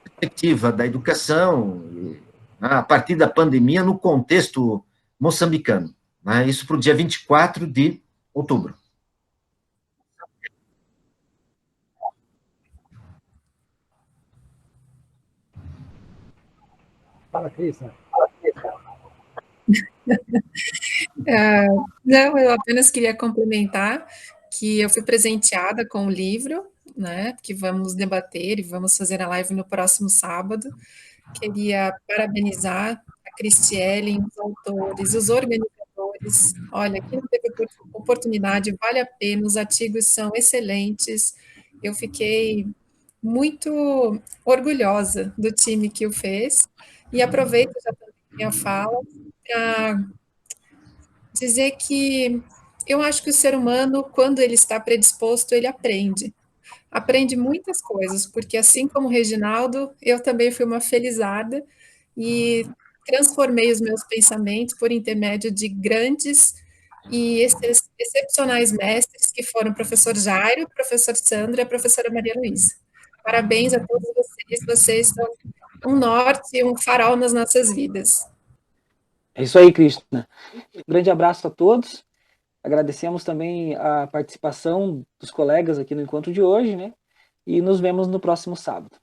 perspectiva da educação a partir da pandemia no contexto moçambicano. Né? Isso para o dia 24 de outubro. Fala, Cris. Não, eu apenas queria complementar que eu fui presenteada com o livro, né, que vamos debater e vamos fazer a live no próximo sábado. Queria parabenizar a Cristiele, os autores, os organizadores. Olha, quem não teve oportunidade, vale a pena, os artigos são excelentes. Eu fiquei muito orgulhosa do time que o fez, e aproveito já também minha fala para dizer que eu acho que o ser humano, quando ele está predisposto, ele aprende muitas coisas, porque assim como o Reginaldo, eu também fui uma felizarda e transformei os meus pensamentos por intermédio de grandes e excepcionais mestres que foram o professor Jairo, o professor Sandro e a professora Maria Luísa. Parabéns a todos vocês são um norte e um farol nas nossas vidas. É isso aí, Cristina. Um grande abraço a todos. Agradecemos também a participação dos colegas aqui no encontro de hoje, né? E nos vemos no próximo sábado.